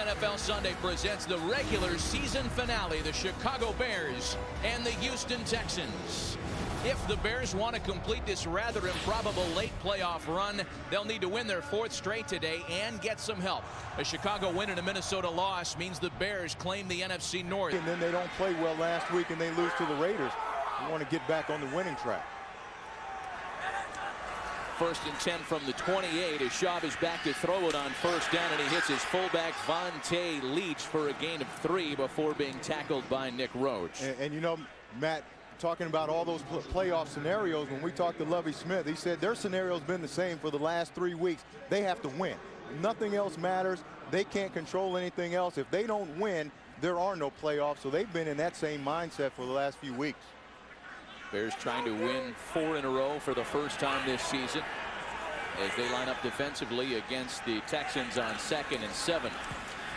NFL Sunday presents the regular season finale, the Chicago Bears and the Houston Texans. If the Bears want to complete this rather improbable late playoff run, they'll need to win their 4th straight today and get some help. A Chicago win and a Minnesota loss means the Bears claim the NFC North. And then they don't play well last week and they lose to the Raiders. You want to get back on the winning track. 1st and 10 from the 28 as Schaub is back to throw it on 1st down, and he hits his fullback Vontae Leach for a gain of 3 before being tackled by Nick Roach. And you know, Matt, talking about all those playoff scenarios, when we talked to Lovie Smith, he said their scenario's been the same for the last 3 weeks. They have to win. Nothing else matters. They can't control anything else. If they don't win, there are no playoffs. So they've been in that same mindset for the last few weeks. Bears trying to win 4 in a row for the first time this season as they line up defensively against the Texans on 2nd and 7.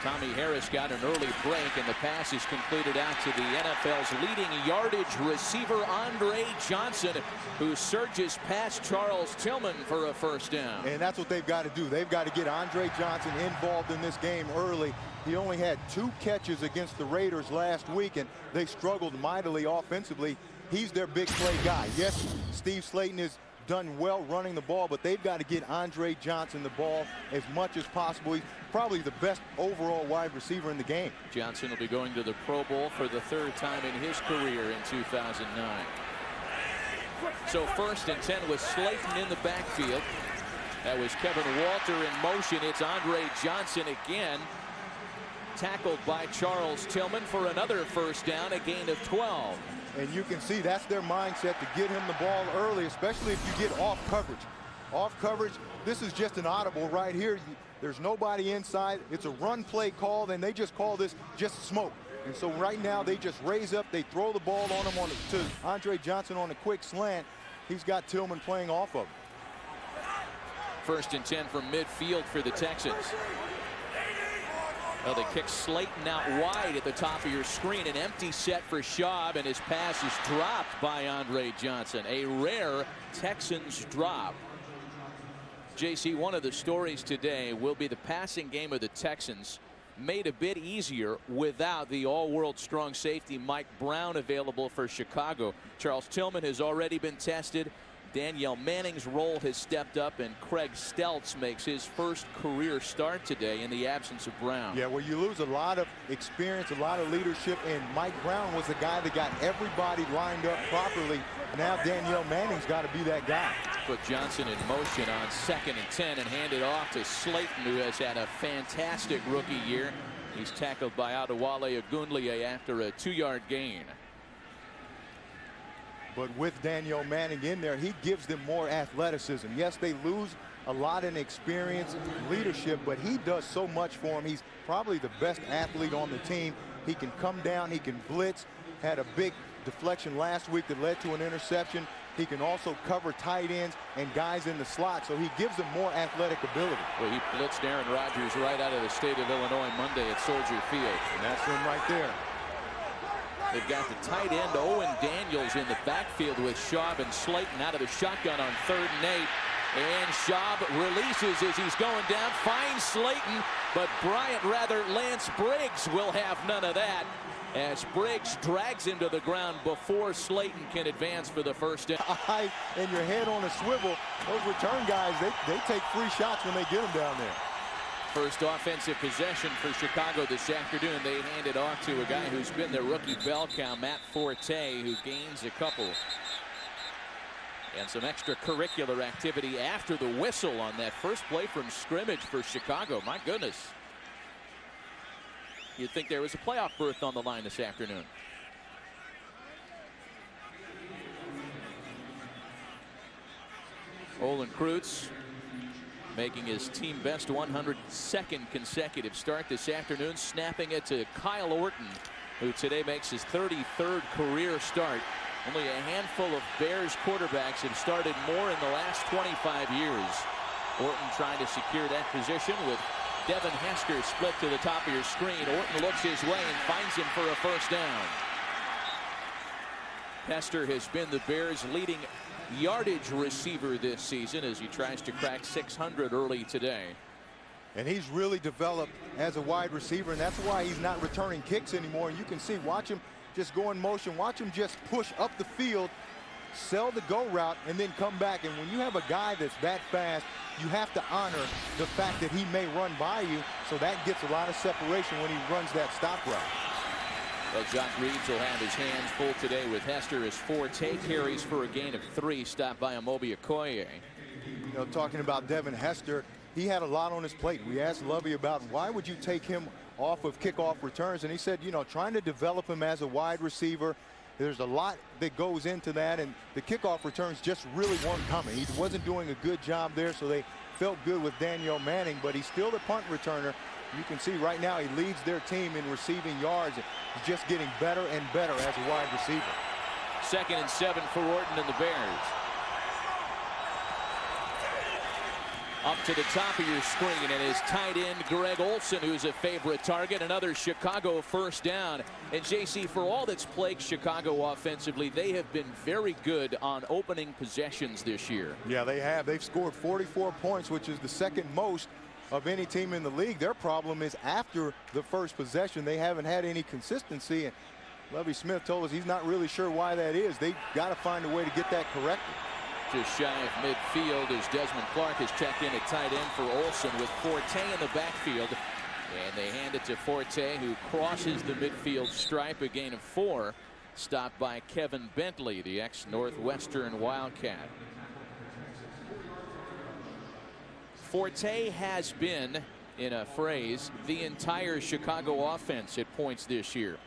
Tommy Harris got an early break, and the pass is completed out to the NFL's leading yardage receiver, Andre Johnson, who surges past Charles Tillman for a 1st down. And that's what they've got to do. They've got to get Andre Johnson involved in this game early. He only had 2 catches against the Raiders last week, and they struggled mightily offensively. He's their big play guy. Yes, Steve Slayton has done well running the ball, but they've got to get Andre Johnson the ball as much as possible. He's probably the best overall wide receiver in the game. Johnson will be going to the Pro Bowl for the 3rd time in his career in 2009. So 1st and 10 with Slayton in the backfield. That was Kevin Walter in motion. It's Andre Johnson again, tackled by Charles Tillman for another 1st down, a gain of 12. And you can see that's their mindset, to get him the ball early, especially if you get off coverage. Off coverage, this is just an audible right here. There's nobody inside. It's a run play call, and they just call this just smoke. And so right now they just raise up. They throw the ball on him to Andre Johnson on a quick slant. He's got Tillman playing off of him. 1st and 10 from midfield for the Texans. Well, they kick Slayton out wide at the top of your screen. An empty set for Schaub, and his pass is dropped by Andre Johnson. A rare Texans drop. JC, one of the stories today will be the passing game of the Texans made a bit easier without the all-world strong safety Mike Brown available for Chicago. Charles Tillman has already been tested. Danielle Manning's role has stepped up, and Craig Steltz makes his 1st career start today in the absence of Brown. Yeah, well, you lose a lot of experience, a lot of leadership, and Mike Brown was the guy that got everybody lined up properly. Now Danielle Manning's got to be that guy. Put Johnson in motion on 2nd and 10 and hand it off to Slayton, who has had a fantastic rookie year. He's tackled by Adewale Ogunleye after a 2-yard gain. But with Danielle Manning in there, he gives them more athleticism. Yes, they lose a lot in experience and leadership, but he does so much for them. He's probably the best athlete on the team. He can come down, he can blitz. Had a big deflection last week that led to an interception. He can also cover tight ends and guys in the slot, so he gives them more athletic ability. Well, he blitzed Aaron Rodgers right out of the state of Illinois Monday at Soldier Field. And that's him right there. They've got the tight end Owen Daniels in the backfield with Schaub and Slayton out of the shotgun on 3rd and 8. And Schaub releases as he's going down, finds Slayton, but Lance Briggs will have none of that, as Briggs drags him to the ground before Slayton can advance for the 1st down. And your head on a swivel, those return guys, they take free shots when they get them down there. First offensive possession for Chicago this afternoon. They hand it off to a guy who's been their rookie bell cow, Matt Forte, who gains a couple. And some extracurricular activity after the whistle on that first play from scrimmage for Chicago. My goodness. You'd think there was a playoff berth on the line this afternoon. Olin Kreutz making his team best 102nd consecutive start this afternoon, snapping it to Kyle Orton, who today makes his 33rd career start. Only a handful of Bears quarterbacks have started more in the last 25 years. Orton trying to secure that position with Devin Hester split to the top of your screen. Orton looks his way and finds him for a 1st down. Hester has been the Bears' leading yardage receiver this season as he tries to crack 600 early today. And he's really developed as a wide receiver, and that's why he's not returning kicks anymore. And you can see, watch him just go in motion, watch him just push up the field, sell the go route, and then come back. And when you have a guy that's that fast, you have to honor the fact that he may run by you, so that gets a lot of separation when he runs that stop route. Well, Josh Reeves will have his hands full today with Hester as Forte carries for a gain of 3, stopped by Amobi Okoye. You know, talking about Devin Hester, he had a lot on his plate. We asked Lovey about why would you take him off of kickoff returns, and he said, you know, trying to develop him as a wide receiver, there's a lot that goes into that, and the kickoff returns just really weren't coming. He wasn't doing a good job there, so they felt good with Daniel Manning, but he's still the punt returner. You can see right now he leads their team in receiving yards. He's just getting better and better as a wide receiver. 2nd and 7 for Orton and the Bears. Up to the top of your screen, and his tight end Greg Olsen, who's a favorite target. Another Chicago first down. And JC, for all that's plagued Chicago offensively, they have been very good on opening possessions this year. Yeah, they have. They've scored 44 points, which is the 2nd most of any team in the league. Their problem is after the first possession, they haven't had any consistency. And Lovie Smith told us he's not really sure why that is. They've got to find a way to get that corrected. Just shy of midfield as Desmond Clark has checked in at tight end for Olsen with Forte in the backfield. And they hand it to Forte, who crosses the midfield stripe, a gain of 4, stopped by Kevin Bentley, the ex-Northwestern Wildcat. Forte has been, in a phrase, the entire Chicago offense at points this year.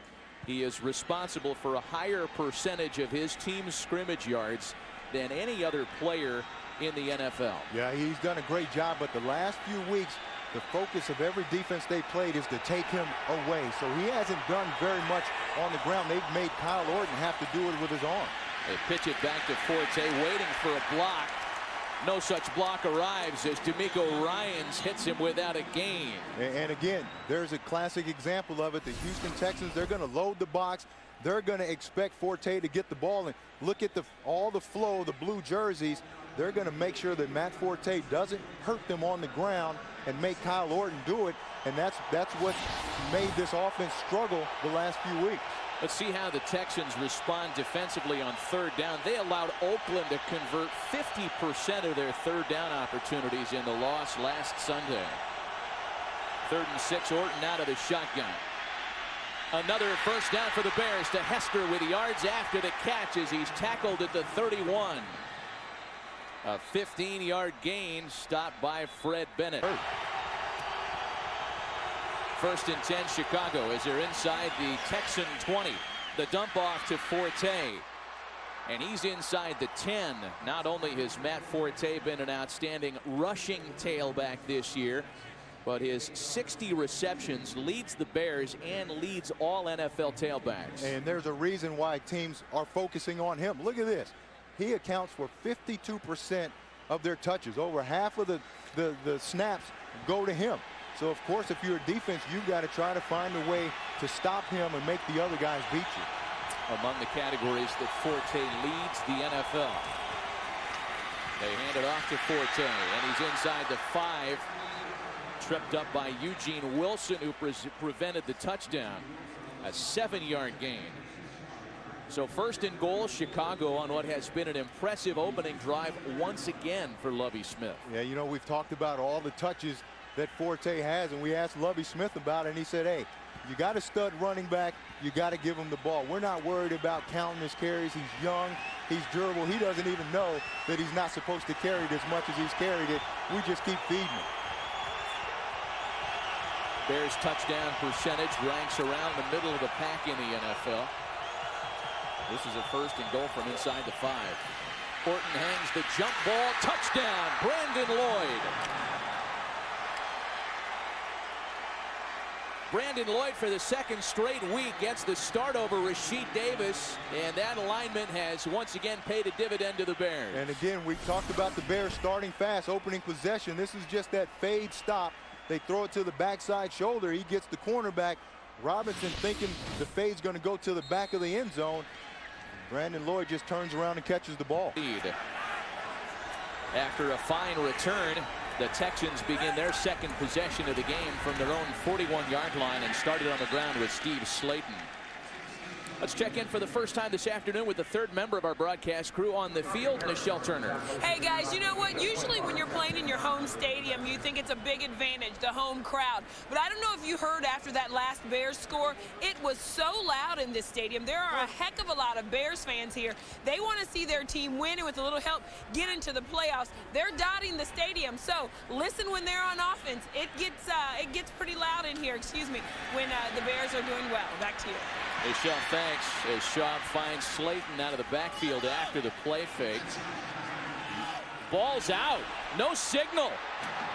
He is responsible for a higher percentage of his team's scrimmage yards than any other player in the NFL. Yeah, he's done a great job, but the last few weeks, the focus of every defense they played is to take him away. So he hasn't done very much on the ground. They've made Kyle Orton have to do it with his arm. They pitch it back to Forte, waiting for a block. No such block arrives as D'Amico Ryans hits him without a gain. And again, there's a classic example of it. The Houston Texans, they're going to load the box. They're going to expect Forte to get the ball, and look at all the flow, the blue jerseys. They're going to make sure that Matt Forte doesn't hurt them on the ground and make Kyle Orton do it, and that's what made this offense struggle the last few weeks. Let's see how the Texans respond defensively on 3rd down. They allowed Oakland to convert 50% of their 3rd down opportunities in the loss last Sunday. 3rd and 6, Orton out of the shotgun. Another first down for the Bears to Hester with yards after the catch as he's tackled at the 31. A 15-yard gain, stopped by Fred Bennett. 1st and 10 Chicago as they're inside the Texan 20. The dump off to Forte. And he's inside the 10. Not only has Matt Forte been an outstanding rushing tailback this year, but his 60 receptions leads the Bears and leads all NFL tailbacks. And there's a reason why teams are focusing on him. Look at this. He accounts for 52% of their touches. Over half of the snaps go to him. So, of course, if you're a defense, you've got to try to find a way to stop him and make the other guys beat you. Among the categories that Forte leads the NFL. They hand it off to Forte, and he's inside the 5. Tripped up by Eugene Wilson, who prevented the touchdown. A 7-yard gain. So 1st and goal, Chicago on what has been an impressive opening drive once again for Lovie Smith. Yeah, you know, we've talked about all the touches that Forte has, and we asked Lovie Smith about it, and he said, hey, you got a stud running back, you got to give him the ball. We're not worried about counting his carries. He's young, he's durable. He doesn't even know that he's not supposed to carry it as much as he's carried it. We just keep feeding him. Bears touchdown percentage ranks around the middle of the pack in the NFL. This is a 1st and goal from inside the 5. Orton hangs the jump ball. Touchdown, Brandon Lloyd. Brandon Lloyd for the 2nd straight week gets the start over Rasheed Davis, and that alignment has once again paid a dividend to the Bears. And again, we talked about the Bears starting fast, opening possession. This is just that fade stop. They throw it to the backside shoulder. He gets the cornerback. Robinson thinking the fade's going to go to the back of the end zone. Brandon Lloyd just turns around and catches the ball. After a fine return The Texans begin their second possession of the game from their own 41-yard line and started on the ground with Steve Slayton. Let's check in for the first time this afternoon with the third member of our broadcast crew on the field, Michelle Turner. Hey guys, you know what? Usually when you're playing in your home stadium, you think it's a big advantage, the home crowd. But I don't know if you heard after that last Bears score, it was so loud in this stadium. There are a heck of a lot of Bears fans here. They want to see their team win and with a little help get into the playoffs. They're dotting the stadium. So listen when they're on offense. It gets pretty loud in here, when the Bears are doing well. Back to you. Michelle, thanks. As Schaub finds Slayton out of the backfield after the play fake. Ball's out. No signal.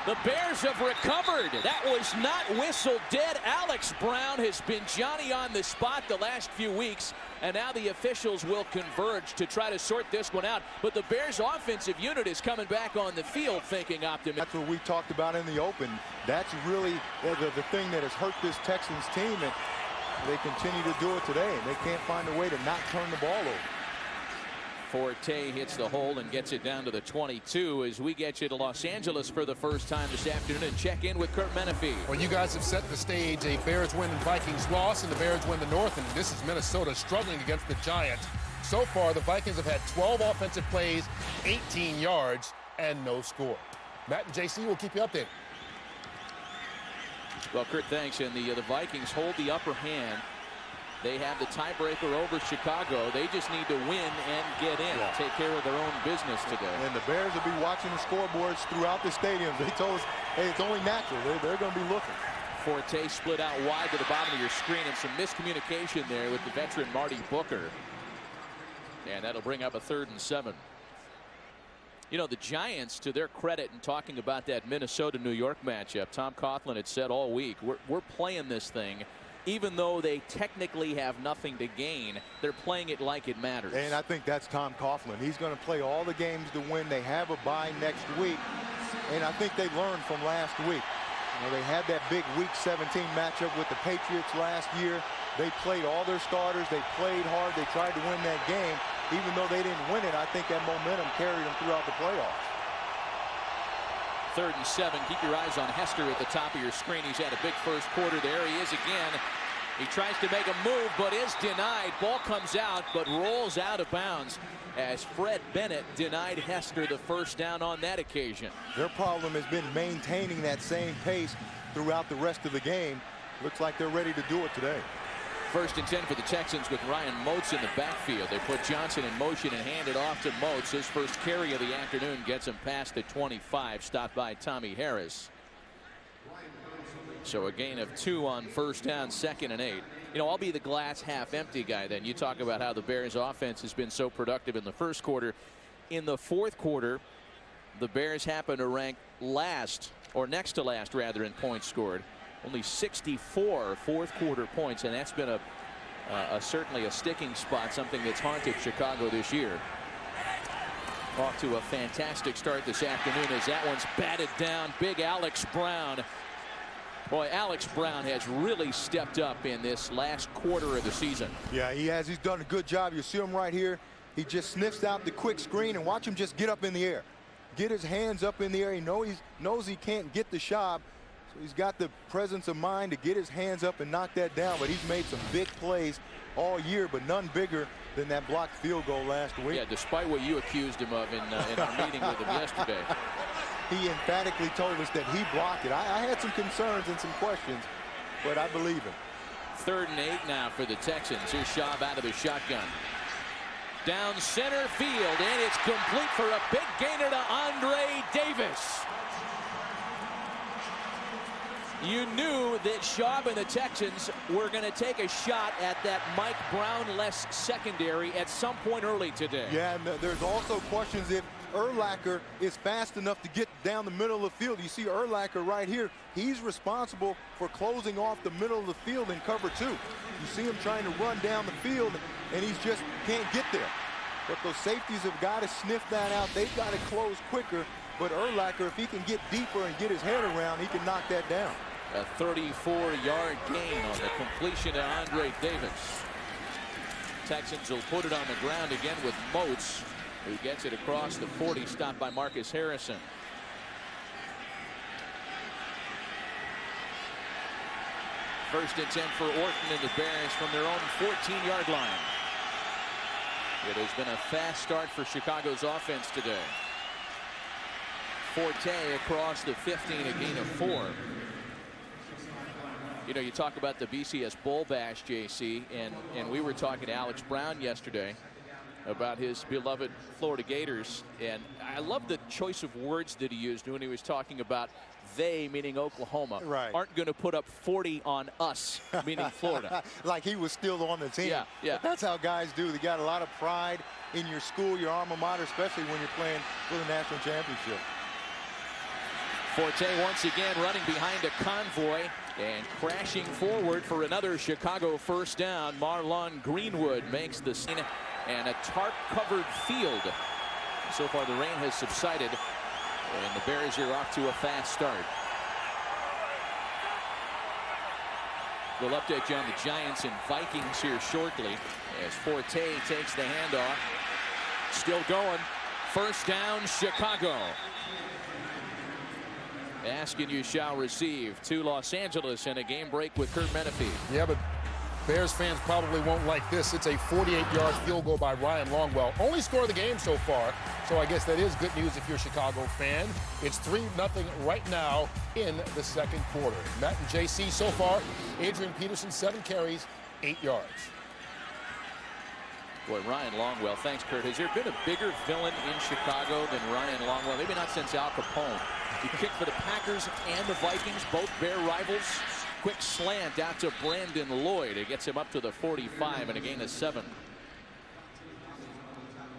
The Bears have recovered. That was not whistled dead. Alex Brown has been Johnny on the spot the last few weeks, and now the officials will converge to try to sort this one out. But the Bears' offensive unit is coming back on the field thinking optimistic. That's what we talked about in the open. That's really the thing that has hurt this Texans team, and they continue to do it today, and they can't find a way to not turn the ball over. Forte hits the hole and gets it down to the 22 as we get you to Los Angeles for the first time this afternoon and check in with Kurt Menefee. Well, you guys have set the stage. A Bears win and Vikings loss, and the Bears win the North, and this is Minnesota struggling against the Giants. So far, the Vikings have had 12 offensive plays, 18 yards, and no score. Matt and JC will keep you updated. Well, Kurt, thanks. And the Vikings hold the upper hand. They have the tiebreaker over Chicago. They just need to win and get in. Yeah. Take care of their own business today. And the Bears will be watching the scoreboards throughout the stadium. They told us, hey, it's only natural. They're going to be looking. Forte split out wide to the bottom of your screen, and some miscommunication there with the veteran Marty Booker. And that'll bring up a 3rd and 7. You know, the Giants, to their credit, in talking about that Minnesota-New York matchup, Tom Coughlin had said all week, we're playing this thing. Even though they technically have nothing to gain, they're playing it like it matters. And I think that's Tom Coughlin. He's going to play all the games to win. They have a bye next week, and I think they learned from last week. You know, they had that big Week 17 matchup with the Patriots last year. They played all their starters. They played hard. They tried to win that game. Even though they didn't win it, I think that momentum carried them throughout the playoffs. 3rd and 7. Keep your eyes on Hester at the top of your screen. He's had a big first quarter. There he is again. He tries to make a move, but is denied. Ball comes out, but rolls out of bounds as Fred Bennett denied Hester the first down on that occasion. Their problem has been maintaining that same pace throughout the rest of the game. Looks like they're ready to do it today. 1st and 10 for the Texans with Ryan Moats in the backfield. They put Johnson in motion and hand it off to Moats. His first carry of the afternoon gets him past the 25. Stopped by Tommy Harris. So a gain of 2 on 1st down, 2nd and 8. You know, I'll be the glass half empty guy then. You talk about how the Bears offense has been so productive in the first quarter. In the fourth quarter, the Bears happen to rank last, or next to last rather, in points scored. Only 64 fourth quarter points, and that's been certainly a sticking spot, something that's haunted Chicago this year. Off to a fantastic start this afternoon as that one's batted down. Big Alex Brown. Boy, Alex Brown has really stepped up in this last quarter of the season. Yeah, he has. He's done a good job. You see him right here. He just sniffs out the quick screen, and watch him just get up in the air. Get his hands up in the air. He knows he can't get the shot. So he's got the presence of mind to get his hands up and knock that down. But he's made some big plays all year, but none bigger than that blocked field goal last week. Yeah, despite what you accused him of in our meeting with him yesterday. He emphatically told us that he blocked it. I had some concerns and some questions, but I believe him. 3rd and 8 now for the Texans. Here's Schaub out of the shotgun. Down center field, and it's complete for a big gainer to Andre Davis. You knew that Schaub and the Texans were going to take a shot at that Mike Brown-less secondary at some point early today. Yeah, and there's also questions if Urlacher is fast enough to get down the middle of the field. You see Urlacher right here. He's responsible for closing off the middle of the field in cover 2. You see him trying to run down the field, and he's just can't get there. But those safeties have got to sniff that out. They've got to close quicker. But Urlacher, if he can get deeper and get his head around, he can knock that down. A 34-yard gain on the completion to Andre Davis. Texans will put it on the ground again with Moats, who gets it across the 40, stopped by Marcus Harrison. First and 10 for Orton and the Bears from their own 14-yard line. It has been a fast start for Chicago's offense today. Forte across the 15, a gain of 4. You know, you talk about the BCS Bowl Bash, JC, and we were talking to Alex Brown yesterday about his beloved Florida Gators, and I love the choice of words that he used when he was talking about they, meaning Oklahoma, aren't going to put up 40 on us, meaning Florida. Like he was still on the team. Yeah, yeah. But that's how guys do. They got a lot of pride in your school, your alma mater, especially when you're playing for the national championship. Forte once again running behind a convoy and crashing forward for another Chicago first down. Marlon Greenwood makes the scene, and a tarp-covered field. So far the rain has subsided, and the Bears are off to a fast start. We'll update you on the Giants and Vikings here shortly as Forte takes the handoff. Still going. First down, Chicago. Asking you shall receive to Los Angeles and a game break with Kurt Menefee. Yeah, but Bears fans probably won't like this. It's a 48-yard field goal by Ryan Longwell. Only score of the game so far, so I guess that is good news if you're a Chicago fan. It's 3-0 right now in the second quarter. Matt and JC so far, Adrian Peterson, 7 carries, 8 yards. Boy, Ryan Longwell, thanks, Kurt. Has there been a bigger villain in Chicago than Ryan Longwell? Maybe not since Al Capone. He kicked for the Packers and the Vikings, both Bear rivals. Quick slant out to Brandon Lloyd. It gets him up to the 45 and a gain of 7.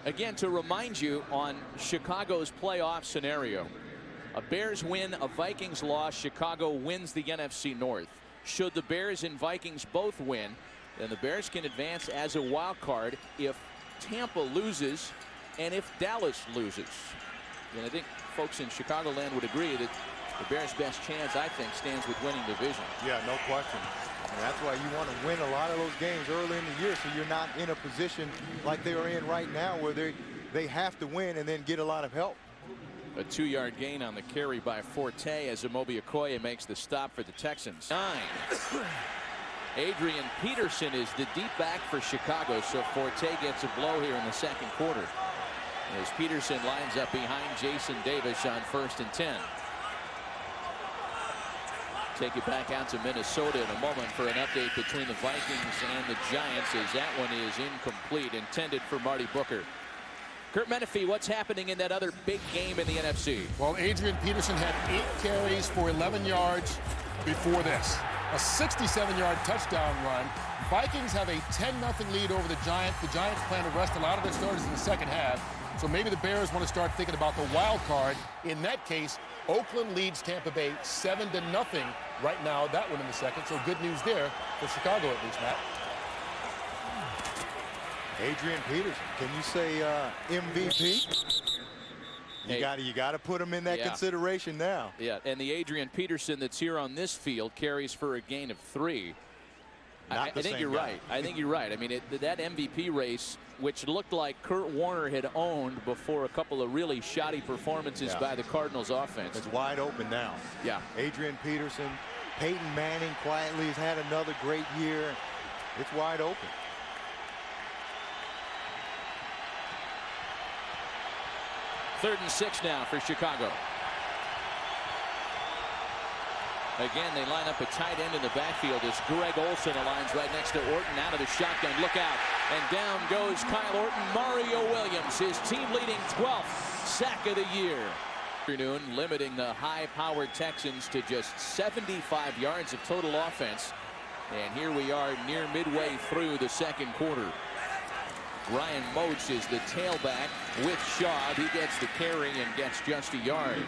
Again, to remind you on Chicago's playoff scenario, a Bears win, a Vikings loss, Chicago wins the NFC North. Should the Bears and Vikings both win, then the Bears can advance as a wild card if Tampa loses and if Dallas loses. And I think folks in Chicagoland would agree that the Bears' best chance, I think, stands with winning the division. Yeah, no question. And that's why you want to win a lot of those games early in the year so you're not in a position like they are in right now where they have to win and then get a lot of help. A 2-yard gain on the carry by Forte as Amobi Okoye makes the stop for the Texans. 9. Adrian Peterson is the deep back for Chicago, so Forte gets a blow here in the second quarter as Peterson lines up behind Jason Davis on 1st and 10. Take it back out to Minnesota in a moment for an update between the Vikings and the Giants, as that one is incomplete, intended for Marty Booker. Kurt Menefee, what's happening in that other big game in the NFC? Well, Adrian Peterson had 8 carries for 11 yards before this. A 67-yard touchdown run. Vikings have a 10-0 lead over the Giants. The Giants plan to rest a lot of their starters in the second half. So maybe the Bears want to start thinking about the wild card. In that case, Oakland leads Tampa Bay 7-0 right now. That one in the second. So good news there for Chicago at least, Matt. Adrian Peterson, can you say MVP? You got to put him in that consideration now. Yeah, and the Adrian Peterson that's here on this field carries for a gain of 3. I think you're right. I think you're right. I mean, that MVP race, which looked like Kurt Warner had owned before a couple of really shoddy performances by the Cardinals offense. It's wide open now. Yeah. Adrian Peterson, Peyton Manning quietly has had another great year. It's wide open. Third and 6 now for Chicago. Again, they line up a tight end in the backfield as Greg Olsen aligns right next to Orton. Out of the shotgun, look out. And down goes Kyle Orton. Mario Williams, his team-leading 12th sack of the year. Afternoon, limiting the high-powered Texans to just 75 yards of total offense. And here we are near midway through the second quarter. Ryan Moats is the tailback with Shaw. He gets the carry and gets just a yard.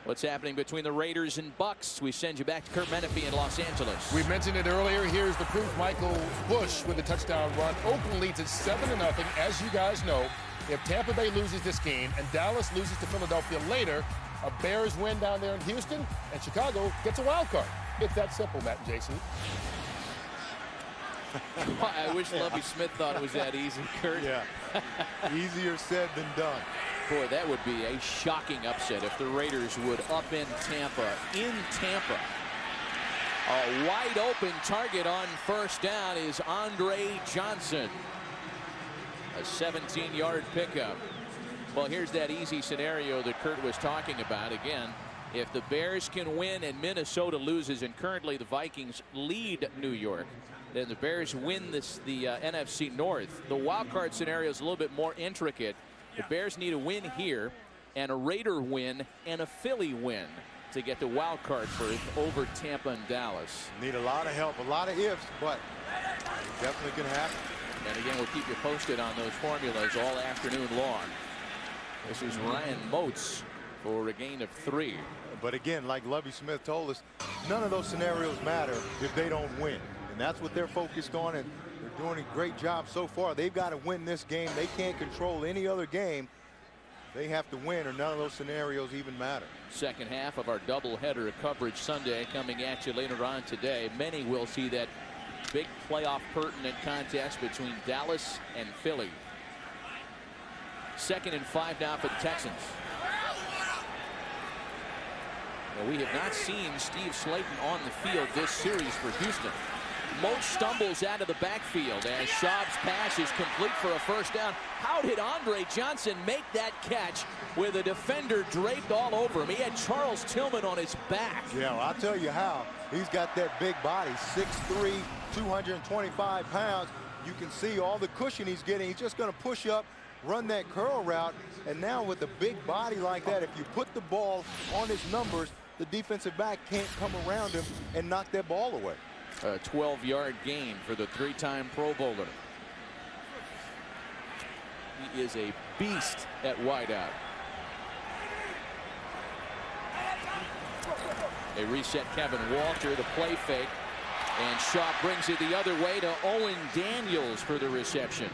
What's happening between the Raiders and Bucks? We send you back to Kurt Menefee in Los Angeles. We mentioned it earlier. Here's the proof. Michael Bush with a touchdown run. Oakland leads it 7-0. As you guys know, if Tampa Bay loses this game and Dallas loses to Philadelphia later, a Bears win down there in Houston, and Chicago gets a wild card. It's that simple, Matt and Jason. I wish Lovie Smith thought it was that easy, Kurt. Yeah. Easier said than done. Boy, that would be a shocking upset if the Raiders would upend Tampa in Tampa. A wide open target on first down is Andre Johnson. A 17-yard pickup. Well, here's that easy scenario that Kurt was talking about. Again, if the Bears can win and Minnesota loses, and currently the Vikings lead New York, then the Bears win the NFC North. The wild card scenario is a little bit more intricate. The Bears need a win here and a Raider win and a Philly win to get the wild card berth over Tampa and Dallas. Need a lot of help, a lot of ifs, but it definitely can happen. And again, we'll keep you posted on those formulas all afternoon long. This is Ryan Moats for a gain of 3. But again, like Lovie Smith told us, none of those scenarios matter if they don't win. And that's what they're focused on, and they're doing a great job so far. They've got to win this game. They can't control any other game. They have to win, or none of those scenarios even matter. Second half of our doubleheader coverage Sunday coming at you later on today. Many will see that big playoff pertinent contest between Dallas and Philly. 2nd and 5 now for the Texans. Well, we have not seen Steve Slayton on the field this series for Houston. Moats stumbles out of the backfield as Schaub's pass is complete for a first down. How did Andre Johnson make that catch with a defender draped all over him? He had Charles Tillman on his back. Yeah, well, I'll tell you how. He's got that big body, 6'3", 225 pounds. You can see all the cushion he's getting. He's just going to push up, run that curl route, and now with a big body like that, if you put the ball on his numbers, the defensive back can't come around him and knock that ball away. A 12-yard gain for the 3-time Pro Bowler. He is a beast at wideout. They reset Kevin Walter, the play fake, and Schaub brings it the other way to Owen Daniels for the reception.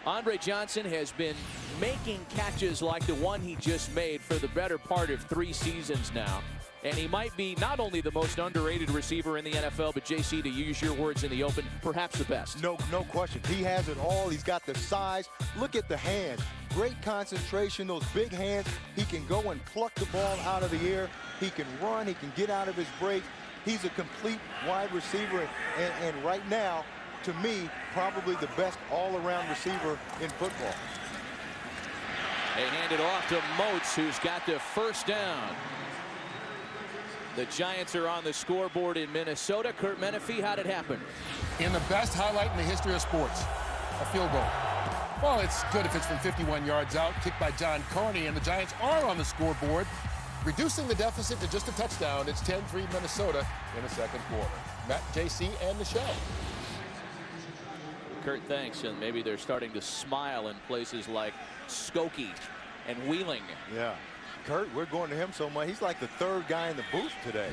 Andre Johnson has been making catches like the one he just made for the better part of 3 seasons now. And he might be not only the most underrated receiver in the NFL, but JC, to use your words in the open, perhaps the best. No question. He has it all. He's got the size. Look at the hands. Great concentration, those big hands. He can go and pluck the ball out of the air. He can run. He can get out of his break. He's a complete wide receiver. And right now, to me, probably the best all-around receiver in football. They hand it off to Moats, who's got the first down. The Giants are on the scoreboard in Minnesota. Kurt Menefee, how did it happen? In the best highlight in the history of sports, a field goal. Well, it's good if it's from 51 yards out, kicked by John Carney, and the Giants are on the scoreboard, reducing the deficit to just a touchdown. It's 10-3 Minnesota in the second quarter. Matt, JC, and the show. Kurt, thanks. And maybe they're starting to smile in places like Skokie and Wheeling. Yeah. Kurt, we're going to him so much. He's like the 3rd guy in the booth today.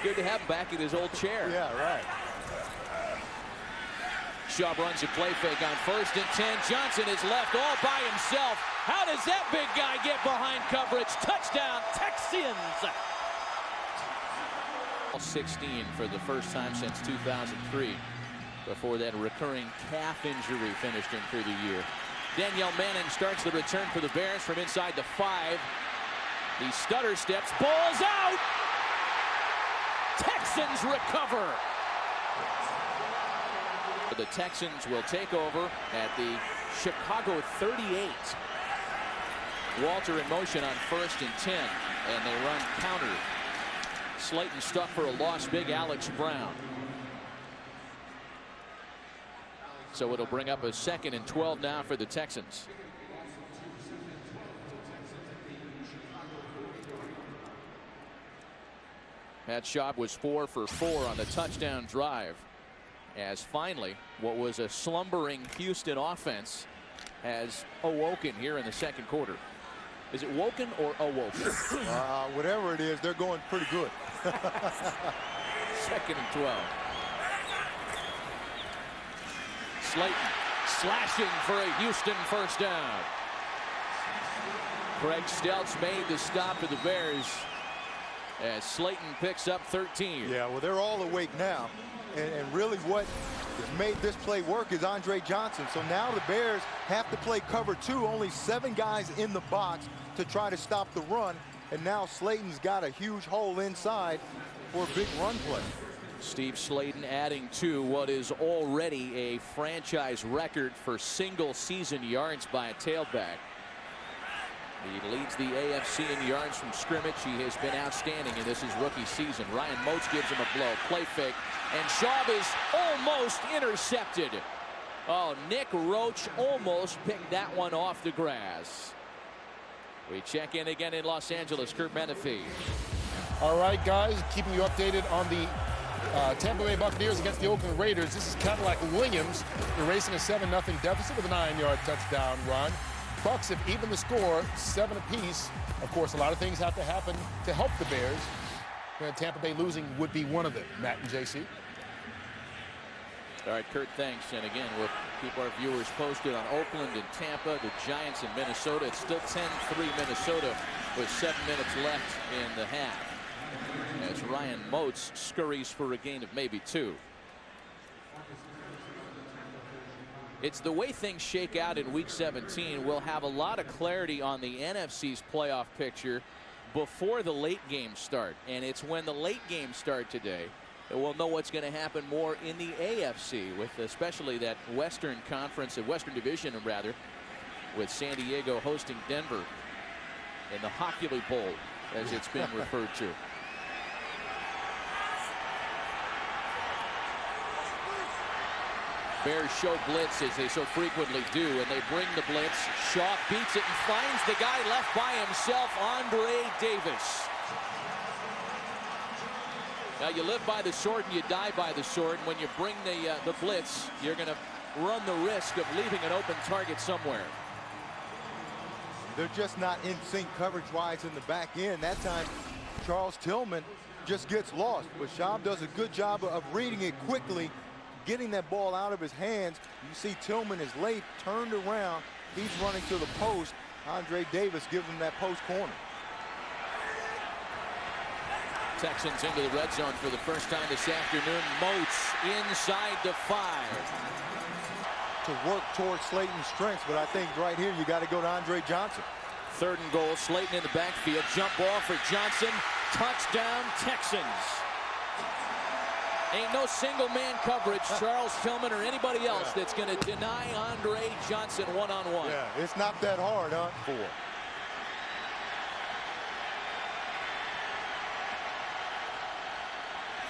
Good to have him back in his old chair. Yeah, right. Schaub runs a play fake on 1st and 10. Johnson is left all by himself. How does that big guy get behind coverage? Touchdown, Texans! 16 for the first time since 2003. Before that recurring calf injury finished him through the year. Danielle Manning starts the return for the Bears from inside the 5. He stutter steps, balls out! Texans recover! The Texans will take over at the Chicago 38. Walter in motion on 1st and 10, and they run counter. Slayton stuck for a loss, big Alex Brown. So it'll bring up a 2nd and 12 now for the Texans. Matt Schaub was 4 for 4 on the touchdown drive, as finally what was a slumbering Houston offense has awoken here in the second quarter. Is it woken or awoken? Whatever it is, they're going pretty good. 2nd and 12. Slayton slashing for a Houston first down. Craig Stelz made the stop for the Bears as Slayton picks up 13. Yeah, well, they're all awake now. And really what has made this play work is Andre Johnson. So now the Bears have to play cover 2. Only 7 guys in the box to try to stop the run. and now Slayton's got a huge hole inside for a big run play. Steve Slayton adding to what is already a franchise record for single season yards by a tailback. He leads the AFC in yards from scrimmage. He has been outstanding in this his rookie season. Ryan Moats gives him a blow. Play fake. And Schaub is almost intercepted. Oh, Nick Roach almost picked that one off the grass. We check in again in Los Angeles. Kurt Menefee. All right, guys, keeping you updated on the Tampa Bay Buccaneers against the Oakland Raiders. This is Cadillac Williams erasing a 7-0 deficit with a 9-yard touchdown run. Bucks have evened the score 7 apiece. Of course, a lot of things have to happen to help the Bears. And Tampa Bay losing would be one of them. Matt and JC. All right, Kurt, thanks. And again, we'll keep our viewers posted on Oakland and Tampa, the Giants and Minnesota. It's still 10-3 Minnesota with 7 minutes left in the half, as Ryan Moats scurries for a gain of maybe 2. It's the way things shake out in Week 17. We'll have a lot of clarity on the NFC's playoff picture before the late games start. And it's when the late games start today that we'll know what's going to happen more in the AFC, with especially that Western Conference, Western Division, rather, with San Diego hosting Denver in the Hockey Bowl, as it's been referred to. Bears show blitz, as they so frequently do, and they bring the blitz. Shaw beats it and finds the guy left by himself, Andre Davis. Now, you live by the sword and you die by the sword. When you bring the blitz, you're going to run the risk of leaving an open target somewhere. They're just not in sync coverage-wise in the back end. That time, Charles Tillman just gets lost. But Schaub does a good job of reading it quickly, getting that ball out of his hands. You see Tillman is late, turned around. He's running to the post. Andre Davis gives him that post corner. Texans into the red zone for the first time this afternoon. Moats inside the 5. To work towards Slayton's strengths, but I think right here you got to go to Andre Johnson. 3rd and goal. Slayton in the backfield. Jump ball for Johnson. Touchdown, Texans. Ain't no single man coverage, Charles Tillman or anybody else, that's going to deny Andre Johnson one-on-one. Yeah, it's not that hard, huh? 4.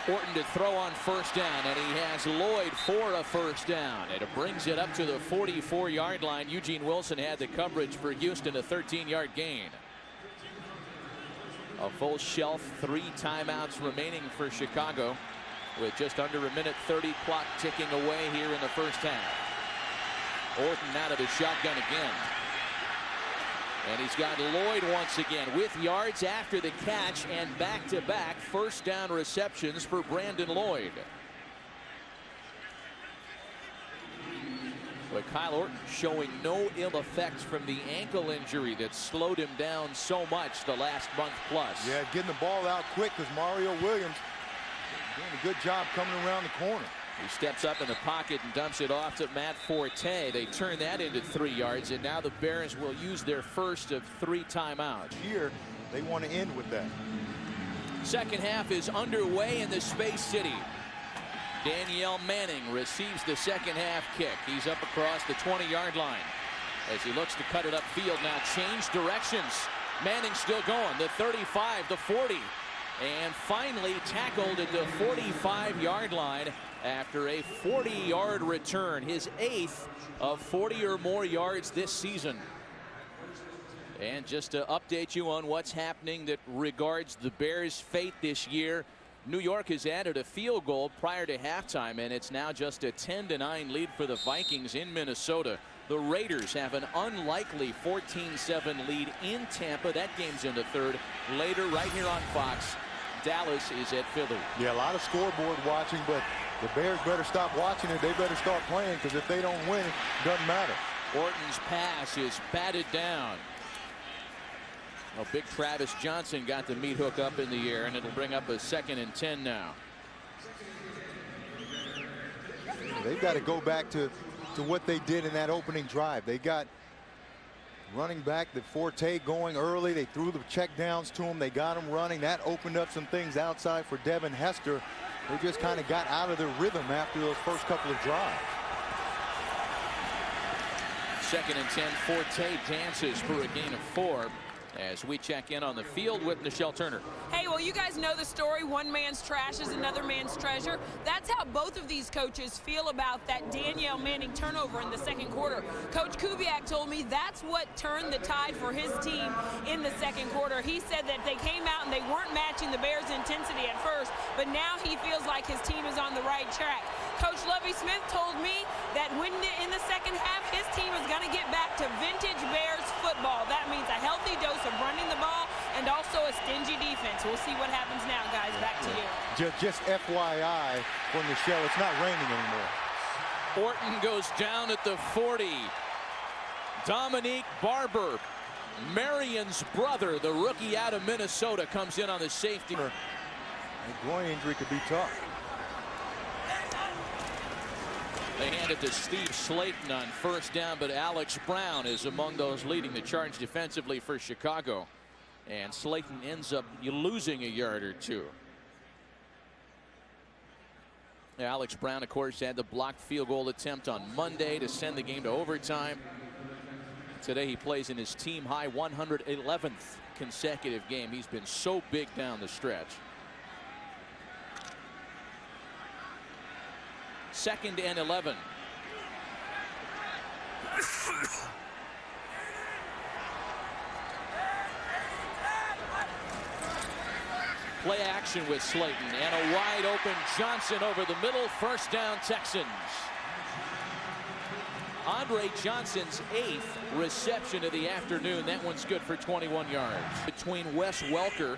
Orton to throw on 1st down, and he has Lloyd for a 1st down. And it brings it up to the 44-yard line. Eugene Wilson had the coverage for Houston, a 13-yard gain. A full shelf, 3 timeouts remaining for Chicago, with just under a minute 30 clock ticking away here in the first half. Orton out of the shotgun again. And he's got Lloyd once again with yards after the catch and back-to-back 1st down receptions for Brandon Lloyd. But Kyle Orton showing no ill effects from the ankle injury that slowed him down so much the last month plus. Yeah, getting the ball out quick, because Mario Williams doing a good job coming around the corner. He steps up in the pocket and dumps it off to Matt Forte. They turn that into 3 yards, and now the Bears will use their first of 3 timeouts. Here, they want to end with that. Second half is underway in the Space City. Danielle Manning receives the second half kick. He's up across the 20-yard line as he looks to cut it upfield. Now change directions. Manning still going. The 35, the 40. And finally tackled at the 45-yard line after a 40-yard return, his 8th of 40 or more yards this season. And just to update you on what's happening that regards the Bears' fate this year, New York has added a field goal prior to halftime, and it's now just a 10-9 lead for the Vikings in Minnesota. The Raiders have an unlikely 14-7 lead in Tampa. That game's in the 3rd. Later, right here on Fox, Dallas is at Philly. Yeah, a lot of scoreboard watching, but the Bears better stop watching it. They better start playing, because if they don't win, it doesn't matter. Orton's pass is batted down. Well, big Travis Johnson got the meat hook up in the air, and it'll bring up a 2nd and 10 now. They've got to go back to what they did in that opening drive. They got running back, the Forte going early. They threw the check downs to him. They got him running. That opened up some things outside for Devin Hester. They just kind of got out of their rhythm after those first couple of drives. 2nd and 10. Forte dances for a gain of 4 as we check in on the field with Nichelle Turner. Hey, well, you guys know the story. One man's trash is another man's treasure. That's how both of these coaches feel about that Danielle Manning turnover in the second quarter. Coach Kubiak told me that's what turned the tide for his team in the second quarter. He said that they came out and they weren't matching the Bears' intensity at first, but now he feels like his team is on the right track. Coach Lovie Smith told me that when in the second half, his team is going to get back to vintage Bears football. That means a healthy dose of running the ball and also a stingy defense. We'll see what happens now, guys. Back to you. Just FYI for Nichelle, it's not raining anymore. Orton goes down at the 40. Dominique Barber, Marion's brother, the rookie out of Minnesota, comes in on the safety. A groin injury could be tough. They hand it to Steve Slayton on first down, but Alex Brown is among those leading the charge defensively for Chicago. And Slayton ends up losing a yard or 2. Alex Brown, of course, had the blocked field goal attempt on Monday to send the game to overtime. Today he plays in his team-high 111th consecutive game. He's been so big down the stretch. 2nd and 11. Play action with Slayton and a wide open Johnson over the middle. First down, Texans. Andre Johnson's 8th reception of the afternoon. That one's good for 21 yards. Between Wes Welker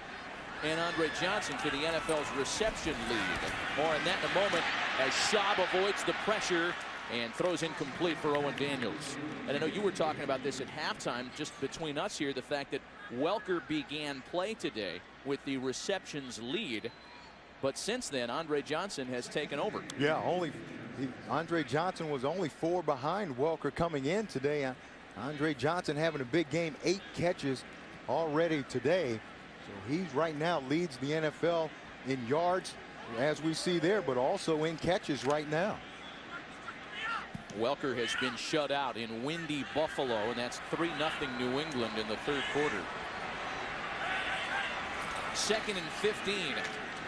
and Andre Johnson for the NFL's reception lead. More on that in a moment as Schaub avoids the pressure and throws incomplete for Owen Daniels. And I know you were talking about this at halftime, just between us here, the fact that Welker began play today with the receptions lead, but since then Andre Johnson has taken over. Yeah, Andre Johnson was only 4 behind Welker coming in today. Andre Johnson having a big game, 8 catches already today. So he's right now leads the NFL in yards, as we see there, but also in catches right now. Welker has been shut out in windy Buffalo, and that's 3-0 New England in the third quarter. 2nd and 15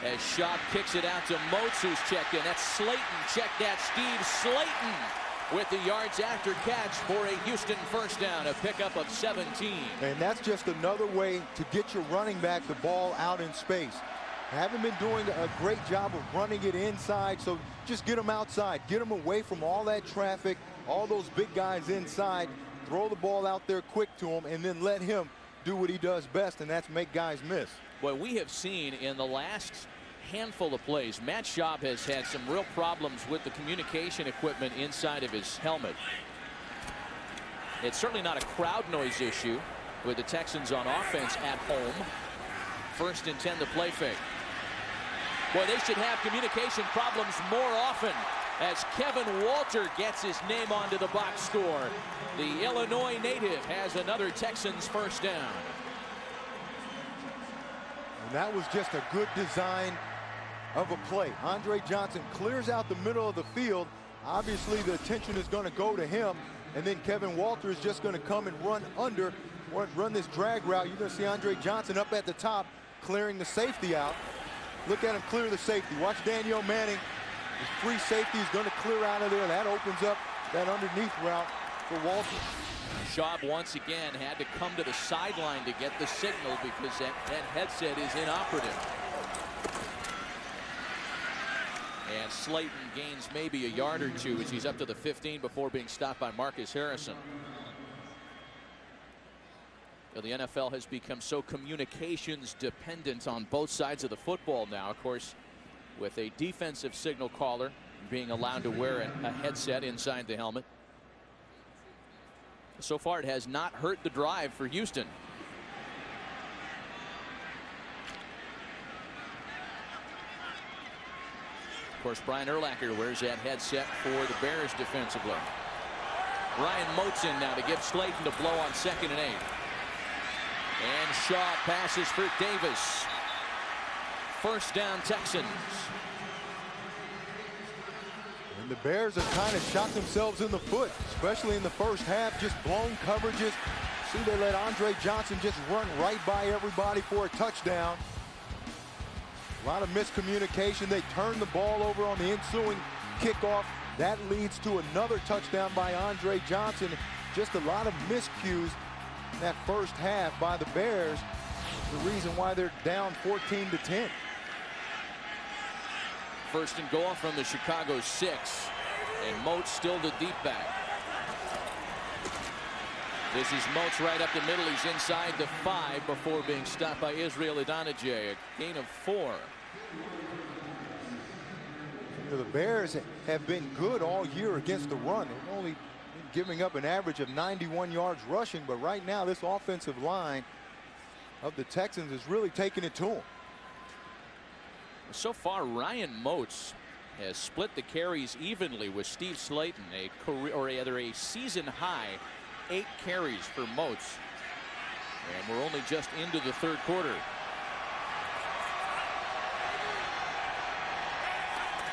as Schaub kicks it out to Moats, who's checked in. That's Slayton. Check that, Steve Slayton with the yards after catch for a Houston first down, a pickup of 17. And that's just another way to get your running back the ball out in space. Haven't been doing a great job of running it inside, so just get them outside. Get them away from all that traffic, all those big guys inside. Throw the ball out there quick to him, and then let him do what he does best, and that's make guys miss. Well, we have seen in the last handful of plays, Matt Schaub has had some real problems with the communication equipment inside of his helmet. It's certainly not a crowd noise issue with the Texans on offense at home. 1st and 10, the play fake. Boy, they should have communication problems more often as Kevin Walter gets his name onto the box score. The Illinois native has another Texans first down. And that was just a good design of a play. Andre Johnson clears out the middle of the field. Obviously, the attention is going to go to him, and then Kevin Walter is just going to come and run this drag route. You're going to see Andre Johnson up at the top, clearing the safety out. Look at him clear the safety. Watch Danielle Manning. His free safety is going to clear out of there. That opens up that underneath route for Walter. Schaub once again had to come to the sideline to get the signal because that headset is inoperative. And Slayton gains maybe a yard or 2 as he's up to the 15 before being stopped by Marcus Harrison. Well, the NFL has become so communications dependent on both sides of the football now, of course, with a defensive signal caller being allowed to wear a headset inside the helmet. So far, it has not hurt the drive for Houston. Of course, Brian Urlacher wears that headset for the Bears defensively. Ryan Moats in now to give Slayton the blow on 2nd and 8. And Shaw passes for Davis. First down, Texans. And the Bears have kind of shot themselves in the foot, especially in the first half. Just blown coverages. See, they let Andre Johnson just run right by everybody for a touchdown. A lot of miscommunication. They turn the ball over on the ensuing kickoff. That leads to another touchdown by Andre Johnson. Just a lot of miscues in that first half by the Bears. The reason why they're down 14-10. First and goal from the Chicago 6. And Moats still the deep back. This is Moats right up the middle. He's inside the 5 before being stopped by Israel Idonije. A gain of 4. The Bears have been good all year against the run. They've only been giving up an average of 91 yards rushing, but right now this offensive line of the Texans is really taking it to them. So far, Ryan Moats has split the carries evenly with Steve Slayton, a season high 8 carries for Moats. And we're only just into the 3rd quarter.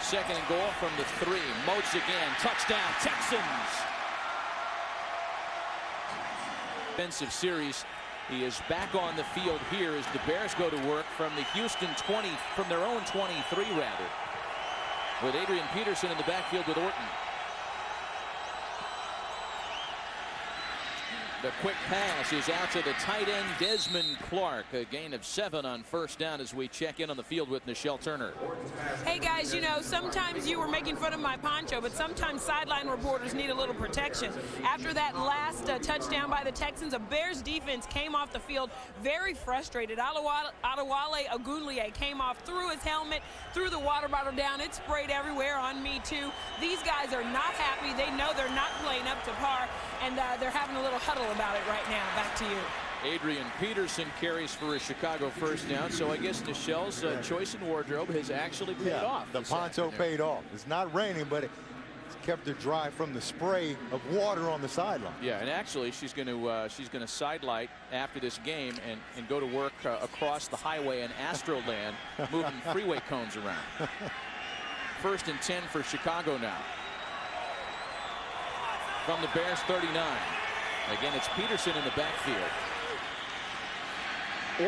2nd and goal from the 3. Moats again. Touchdown, Texans. Offensive series. He is back on the field here as the Bears go to work from the Houston 20, from their own 23 rather, with Adrian Peterson in the backfield with Orton. The quick pass is out to the tight end Desmond Clark. A gain of 7 on first down as we check in on the field with Nichelle Turner. Hey guys, you know, sometimes you were making fun of my poncho, but sometimes sideline reporters need a little protection. After that last touchdown by the Texans, a Bears defense came off the field very frustrated. Adewale Ogunleye came off, threw his helmet, threw the water bottle down. It sprayed everywhere on me too. These guys are not happy. They know they're not playing up to par, and they're having a little huddle about it right now. Back to you. Adrian Peterson carries for a Chicago first down, so I guess Nichelle's choice in wardrobe has actually paid off. The poncho paid off. It's not raining, but it's kept it dry from the spray of water on the sideline. Yeah, and actually she's going to sidelight after this game and go to work across the highway in Astroland, moving freeway cones around. 1st and 10 for Chicago now. From the Bears 39. Again, it's Peterson in the backfield.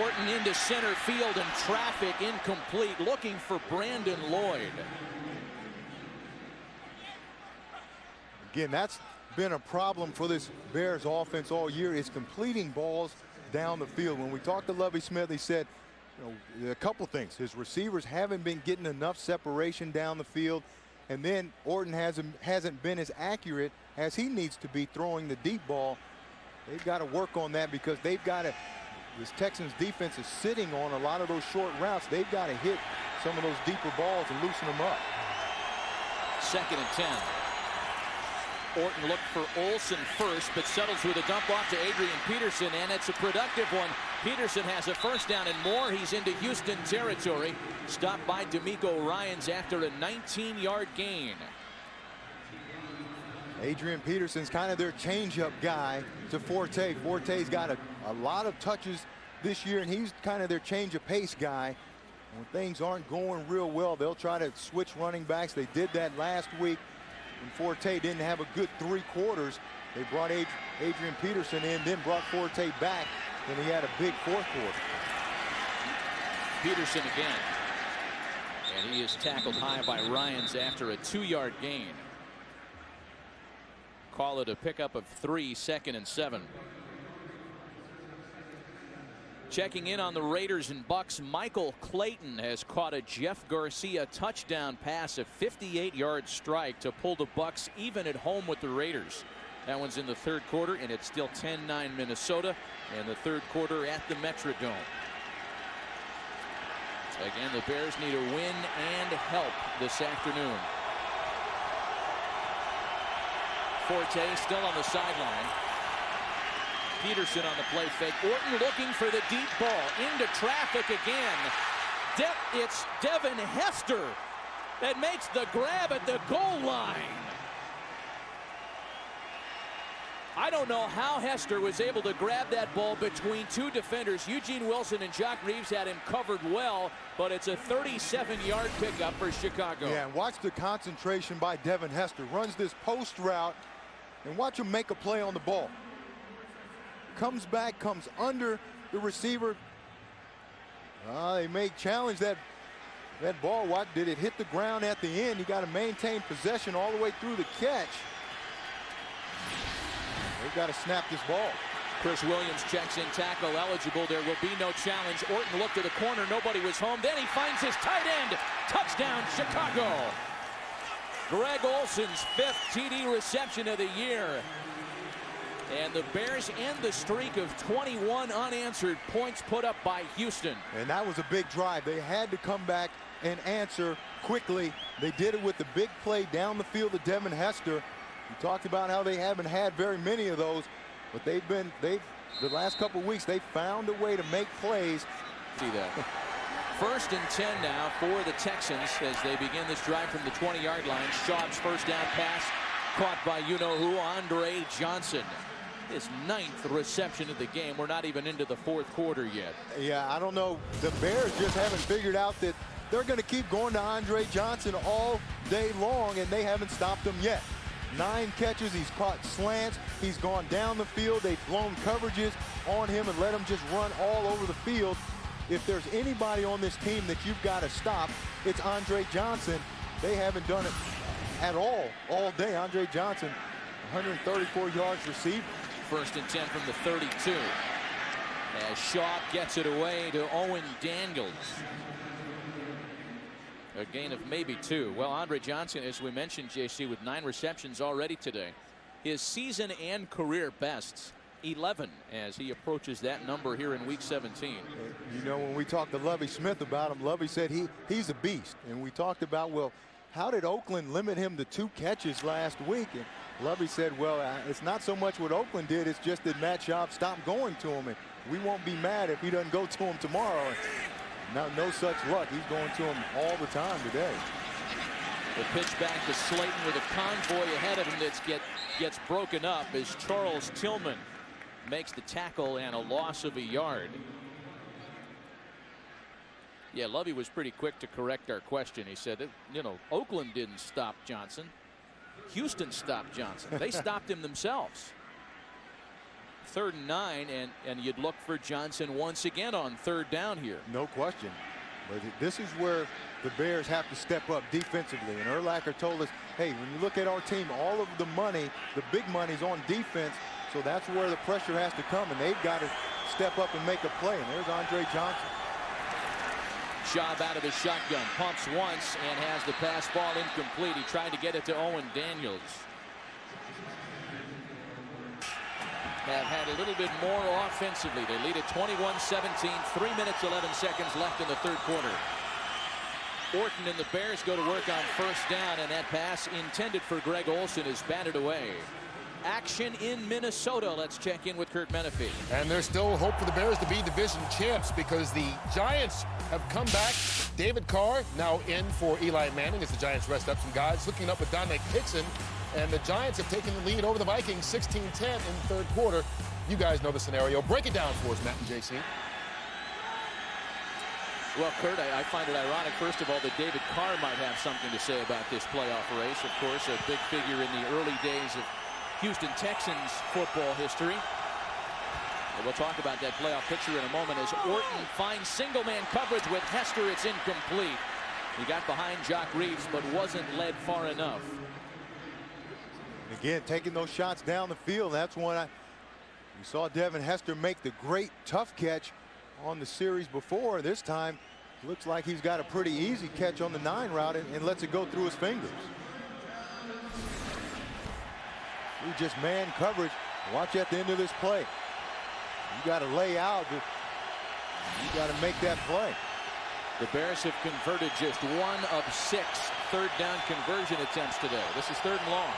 Orton into center field and traffic incomplete, looking for Brandon Lloyd. Again, that's been a problem for this Bears offense all year, is completing balls down the field. When we talked to Lovie Smith, he said, you know, a couple things. His receivers haven't been getting enough separation down the field, and then Orton hasn't been as accurate as he needs to be throwing the deep ball. They've got to work on that because they've got to, this Texans defense is sitting on a lot of those short routes. They've got to hit some of those deeper balls and loosen them up. 2nd and 10. Orton looked for Olsen first, but settles with a dump off to Adrian Peterson, and it's a productive one. Peterson has a first down and more. He's into Houston territory. Stopped by D'Amico Ryans after a 19-yard gain. Adrian Peterson's kind of their changeup guy to Forte. Forte's got a lot of touches this year, and he's kind of their change of pace guy. When things aren't going real well, they'll try to switch running backs. They did that last week when Forte didn't have a good 3 quarters. They brought Adrian Peterson in, then brought Forte back, and he had a big 4th quarter. Peterson again. And he is tackled high by Ryans after a 2-yard gain. Call it a pickup of 3, 2nd and 7. Checking in on the Raiders and Bucks, Michael Clayton has caught a Jeff Garcia touchdown pass, a 58-yard strike to pull the Bucks even at home with the Raiders. That one's in the 3rd quarter, and it's still 10-9 Minnesota in the 3rd quarter at the Metrodome. Again, the Bears need a win and help this afternoon. Forte still on the sideline. Peterson on the play fake. Orton looking for the deep ball. Into traffic again. It's Devin Hester that makes the grab at the goal line. I don't know how Hester was able to grab that ball between two defenders. Eugene Wilson and Jock Reeves had him covered well, but it's a 37-yard pickup for Chicago. Yeah, and watch the concentration by Devin Hester. Runs this post route, and watch him make a play on the ball. Comes back, comes under the receiver. They may challenge that ball. What did it hit the ground at the end? You got to maintain possession all the way through the catch. They've got to snap this ball. Chris Williams checks in, tackle eligible. There will be no challenge. Orton looked at the corner. Nobody was home. Then he finds his tight end. Touchdown, Chicago. Greg Olson's 5th TD reception of the year. And the Bears end the streak of 21 unanswered points put up by Houston. And that was a big drive. They had to come back and answer quickly. They did it with the big play down the field to Devin Hester. We talked about how they haven't had very many of those, but the last couple of weeks, they found a way to make plays. See that. 1st and 10 now for the Texans as they begin this drive from the 20-yard line. Schaub's first down pass caught by you-know-who, Andre Johnson. His 9th reception of the game. We're not even into the 4th quarter yet. Yeah, I don't know. The Bears just haven't figured out that they're going to keep going to Andre Johnson all day long, and they haven't stopped him yet. 9 catches, he's caught slants, he's gone down the field, they've blown coverages on him and let him just run all over the field. If there's anybody on this team that you've got to stop, it's Andre Johnson. They haven't done it at all day. Andre Johnson, 134 yards received. 1st and 10 from the 32. As Schaub gets it away to Owen Daniels. A gain of maybe 2. Well, Andre Johnson, as we mentioned, JC, with 9 receptions already today. His season and career bests, 11, as he approaches that number here in week 17. You know, when we talked to Lovie Smith about him, Lovie said he's a beast. And we talked about, well, how did Oakland limit him to 2 catches last week? And Lovie said, well, it's not so much what Oakland did, it's just that Matt Schaub stopped going to him. And we won't be mad if he doesn't go to him tomorrow. No such luck. He's going to him all the time today. The pitch back to Slayton with a convoy ahead of him that gets broken up as Charles Tillman makes the tackle and a loss of a yard. Yeah, Lovie was pretty quick to correct our question. He said, you know, Oakland didn't stop Johnson. Houston stopped Johnson. They stopped him themselves. 3rd and 9, and you'd look for Johnson once again on 3rd down here. No question. But this is where the Bears have to step up defensively. And Urlacher told us, hey, when you look at our team, all of the money, the big money's on defense. So that's where the pressure has to come, and they've got to step up and make a play. And there's Andre Johnson. Schaub out of his shotgun, pumps once and has the pass ball incomplete. He tried to get it to Owen Daniels. Have had a little bit more offensively. They lead at 21-17, 3 minutes, 11 seconds left in the 3rd quarter. Orton and the Bears go to work on 1st down, and that pass intended for Greg Olson is batted away. Action in Minnesota. Let's check in with Kurt Menefee. And there's still hope for the Bears to be division champs because the Giants have come back. David Carr now in for Eli Manning as the Giants rest up some guys. Looking up at Dominic Hickson. And the Giants have taken the lead over the Vikings 16-10 in the 3rd quarter. You guys know the scenario. Break it down for us, Matt and JC. Well, Kurt, I find it ironic, first of all, that David Carr might have something to say about this playoff race. Of course, a big figure in the early days of Houston Texans football history. And we'll talk about that playoff picture in a moment as Orton finds single-man coverage with Hester. It's incomplete. He got behind Jock Reeves, but wasn't led far enough. Again, taking those shots down the field. That's one we saw Devin Hester make the great tough catch on the series before. This time, looks like he's got a pretty easy catch on the 9 route and lets it go through his fingers. He just man coverage. Watch at the end of this play. You got to lay out. You got to make that play. The Bears have converted just 1 of 6 3rd down conversion attempts today. This is 3rd and long.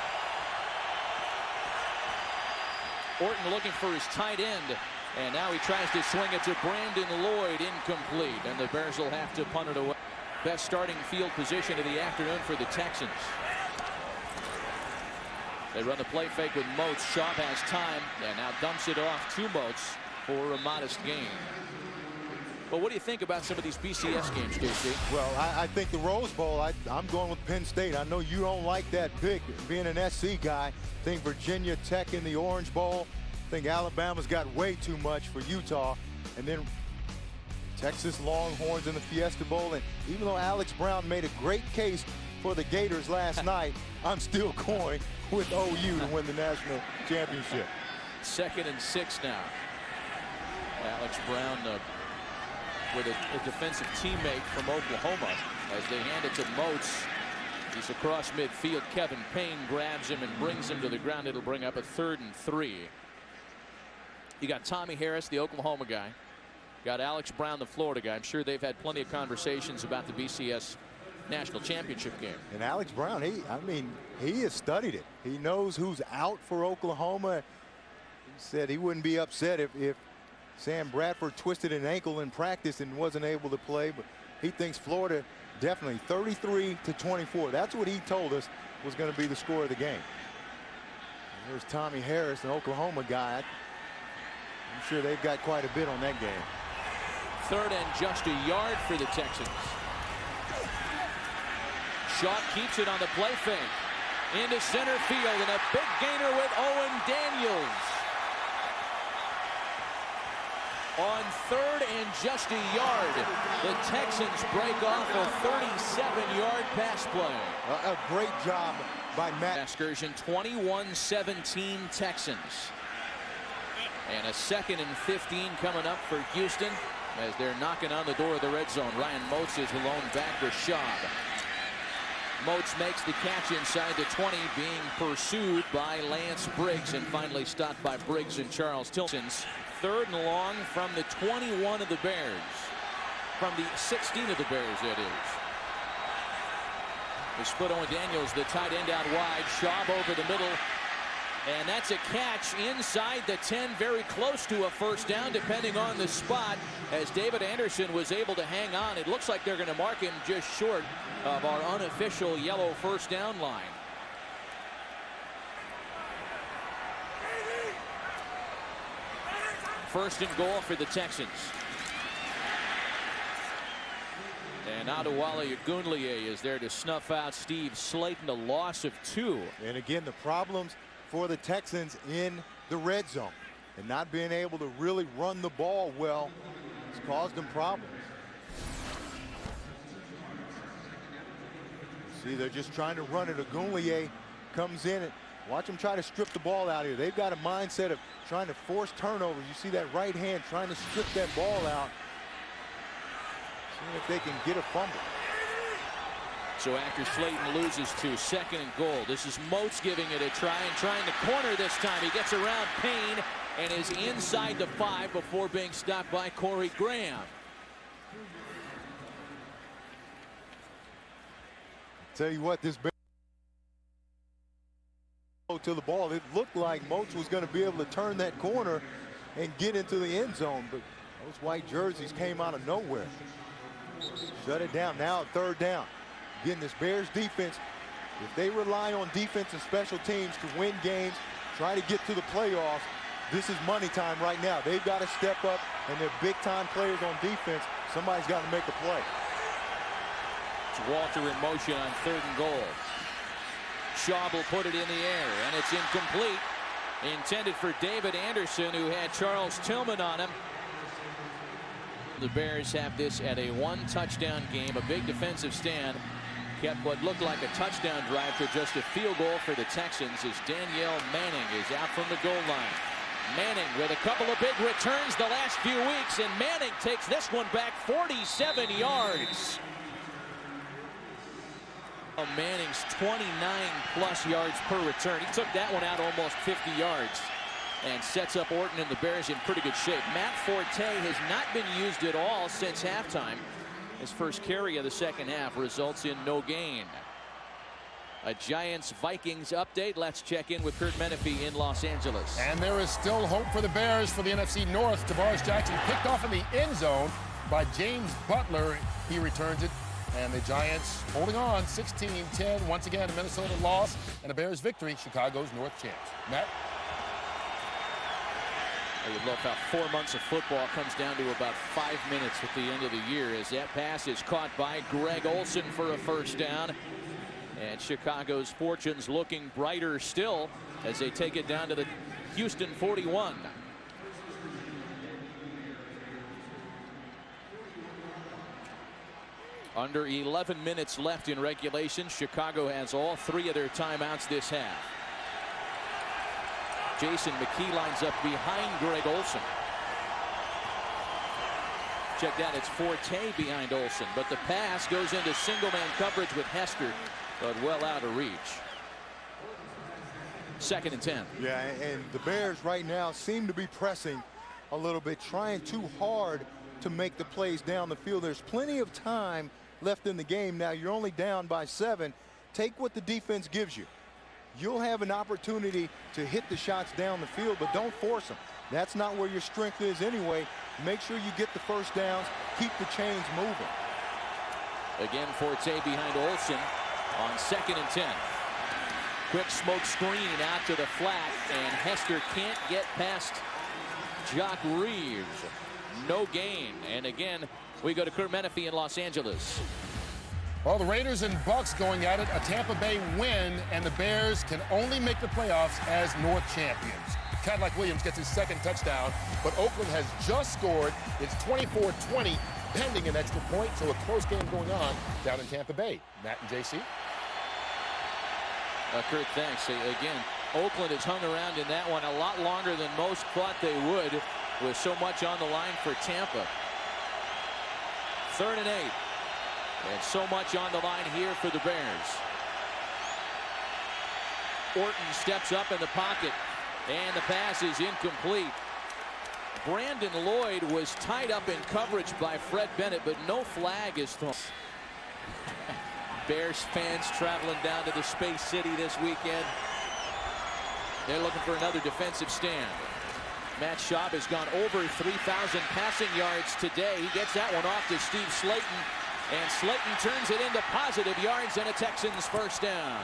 Orton looking for his tight end, and now he tries to swing it to Brandon Lloyd, incomplete, and the Bears will have to punt it away. Best starting field position of the afternoon for the Texans. They run the play fake with Moats. Schaub has time and now dumps it off to Moats for a modest gain. But what do you think about some of these BCS games, JC? Well, I think the Rose Bowl, I'm going with Penn State. I know you don't like that pick, being an SC guy. I think Virginia Tech in the Orange Bowl. I think Alabama's got way too much for Utah. And then Texas Longhorns in the Fiesta Bowl. And even though Alex Brown made a great case for the Gators last night, I'm still going with OU to win the national championship. 2nd and 6 now. Alex Brown with a defensive teammate from Oklahoma as they hand it to Moats. He's across midfield. Kevin Payne grabs him and brings him to the ground. It'll bring up a 3rd and 3. You got Tommy Harris, the Oklahoma guy. Got Alex Brown, the Florida guy. I'm sure they've had plenty of conversations about the BCS national championship game. And Alex Brown, he has studied it. He knows who's out for Oklahoma. He said he wouldn't be upset if Sam Bradford twisted an ankle in practice and wasn't able to play, but he thinks Florida definitely 33-24. That's what he told us was going to be the score of the game. And there's Tommy Harris, an Oklahoma guy. I'm sure they've got quite a bit on that game. 3rd and just a yard for the Texans. Schaub keeps it on the play fake into center field, and a big gainer with Owen Daniels. On 3rd and just a yard, the Texans break off a 37-yard pass play. A great job by Matt. Excursion 21-17 Texans. And a 2nd and 15 coming up for Houston as they're knocking on the door of the red zone. Ryan Moats is alone back with Schaub. Moats makes the catch inside the 20, being pursued by Lance Briggs and finally stopped by Briggs and Charles Tilton's. 3rd and long from the 21 of the Bears. From the 16 of the Bears, that is. They split Owen Daniels, the tight end, out wide. Schaub over the middle. And that's a catch inside the 10, very close to a 1st down, depending on the spot, as David Anderson was able to hang on. It looks like they're going to mark him just short of our unofficial yellow 1st down line. First and goal for the Texans. And Adewale Ogunleye is there to snuff out Steve Slayton, a loss of 2. And again, the problems for the Texans in the red zone and not being able to really run the ball well has caused them problems. See, they're just trying to run it. Ogunleye comes in and watch them try to strip the ball out here. They've got a mindset of trying to force turnovers. You see that right hand trying to strip that ball out. Seeing if they can get a fumble. So after Slayton loses to 2nd and goal, this is Moats giving it a try and trying to corner this time. He gets around Payne and is inside the 5 before being stopped by Corey Graham. Tell you what, this to the ball, it looked like Moats was going to be able to turn that corner and get into the end zone, but those white jerseys came out of nowhere. Shut it down. Now 3rd down. Again, this Bears defense, if they rely on defense and special teams to win games, try to get to the playoffs, this is money time right now. They've got to step up, and they're big-time players on defense. Somebody's got to make a play. It's Walter in motion on 3rd and goal. Schaub will put it in the air, and it's incomplete. Intended for David Anderson, who had Charles Tillman on him. The Bears have this at a 1-touchdown game. A big defensive stand kept what looked like a touchdown drive to just a field goal for the Texans as Danielle Manning is out from the goal line. Manning with a couple of big returns the last few weeks, and Manning takes this one back 47 yards. Manning's 29+ yards per return. He took that one out almost 50 yards and sets up Orton and the Bears in pretty good shape. Matt Forte has not been used at all since halftime. His first carry of the 2nd half results in no gain. A Giants-Vikings update. Let's check in with Kurt Menefee in Los Angeles. And there is still hope for the Bears for the NFC North. Tavares Jackson picked off in the end zone by James Butler. He returns it And the Giants holding on 16-10. Once again, a Minnesota loss and a Bears victory. Chicago's North champs. Matt? I would love how 4 months of football comes down to about 5 minutes at the end of the year as that pass is caught by Greg Olsen for a first down. And Chicago's fortunes looking brighter still as they take it down to the Houston 41. Under 11 minutes left in regulation. Chicago has all 3 of their timeouts this half. Jason McKee lines up behind Greg Olsen. Check that, it's Forte behind Olsen, but the pass goes into single man coverage with Hester, but well out of reach. 2nd and 10. Yeah, and the Bears right now seem to be pressing a little bit, trying too hard to make the plays down the field. There's plenty of time left in the game. Now you're only down by 7. Take what the defense gives you. You'll have an opportunity to hit the shots down the field, but don't force them. That's not where your strength is anyway. Make sure you get the first downs, keep the chains moving. Again, Forte behind Olsen on 2nd and 10. Quick smoke screen out to the flat, and Hester can't get past Jock Reeves. No gain. And again, we go to Kurt Menefee in Los Angeles. Well, the Raiders and Bucks going at it. A Tampa Bay win, and the Bears can only make the playoffs as North champions. Cadillac Williams gets his 2nd touchdown, but Oakland has just scored. It's 24-20, pending an extra point, so a close game going on down in Tampa Bay. Matt and JC. Kurt, thanks. Again, Oakland has hung around in that one a lot longer than most thought they would, with so much on the line for Tampa. 3rd and 8. And so much on the line here for the Bears. Orton steps up in the pocket, and the pass is incomplete. Brandon Lloyd was tied up in coverage by Fred Bennett, but no flag is thrown. Bears fans traveling down to the Space City this weekend. They're looking for another defensive stand. Matt Schaub has gone over 3,000 passing yards today. He gets that one off to Steve Slayton. And Slayton turns it into positive yards and a Texans first down.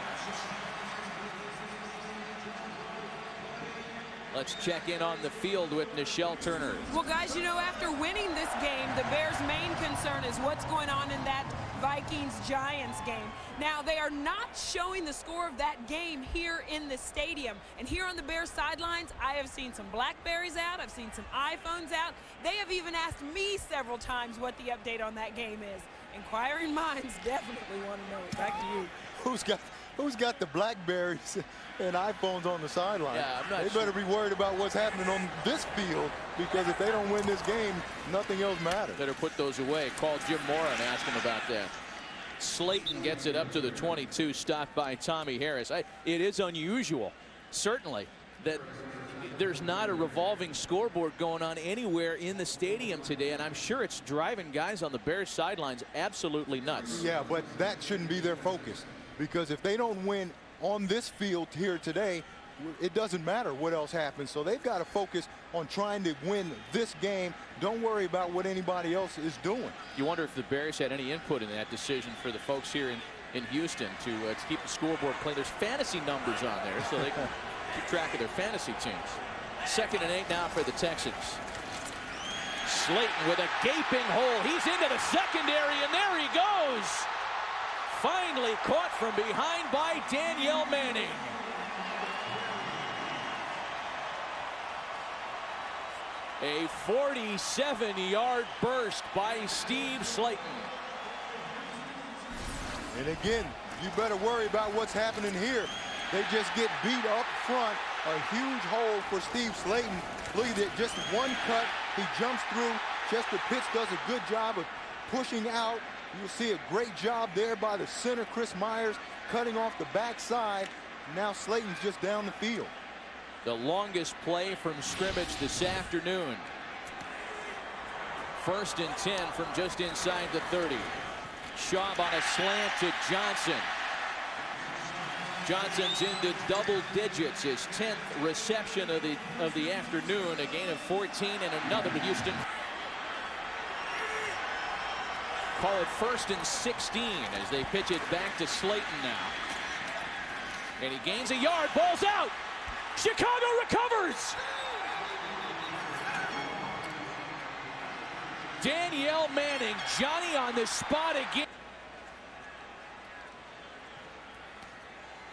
Let's check in on the field with Nichelle Turner. Well, guys, you know, after winning this game, the Bears' main concern is what's going on in that Vikings-Giants game. Now, they are not showing the score of that game here in the stadium. And here on the Bears sidelines, I have seen some BlackBerries out. I've seen some iPhones out. They have even asked me several times what the update on that game is. Inquiring minds definitely want to know it. Back to you. Who's got the BlackBerries and iPhones on the sideline? Yeah, I'm not They better be worried about what's happening on this field, because if they don't win this game, nothing else matters. Better put those away. Call Jim Mora and ask him about that. Slayton gets it up to the 22, stopped by Tommy Harris. It is unusual, certainly, that there's not a revolving scoreboard going on anywhere in the stadium today, and I'm sure it's driving guys on the Bears sidelines absolutely nuts. Yeah, but that shouldn't be their focus, because if they don't win on this field here today, it doesn't matter what else happens. So they've got to focus on trying to win this game. Don't worry about what anybody else is doing. You wonder if the Bears had any input in that decision for the folks here in Houston to keep the scoreboard clean. There's fantasy numbers on there, so they can keep track of their fantasy teams. 2nd and 8 now for the Texans. Slayton with a gaping hole. He's into the secondary, and there he goes. Finally caught from behind by Danielle Manning. A 47-yard burst by Steve Slayton. And again, you better worry about what's happening here. They just get beat up front. A huge hole for Steve Slayton. Look at it, just one cut. He jumps through. Chester Pitts does a good job of pushing out. You'll see a great job there by the center, Chris Myers, cutting off the backside. Now Slayton's just down the field. The longest play from scrimmage this afternoon. 1st and 10 from just inside the 30. Schaub on a slant to Johnson. Johnson's into double digits, his 10th reception of the afternoon, a gain of 14 and another to Houston. Call it 1st and 16 as they pitch it back to Slayton now. And he gains a yard. Ball's out. Chicago recovers. Danielle Manning, Johnny on the spot again.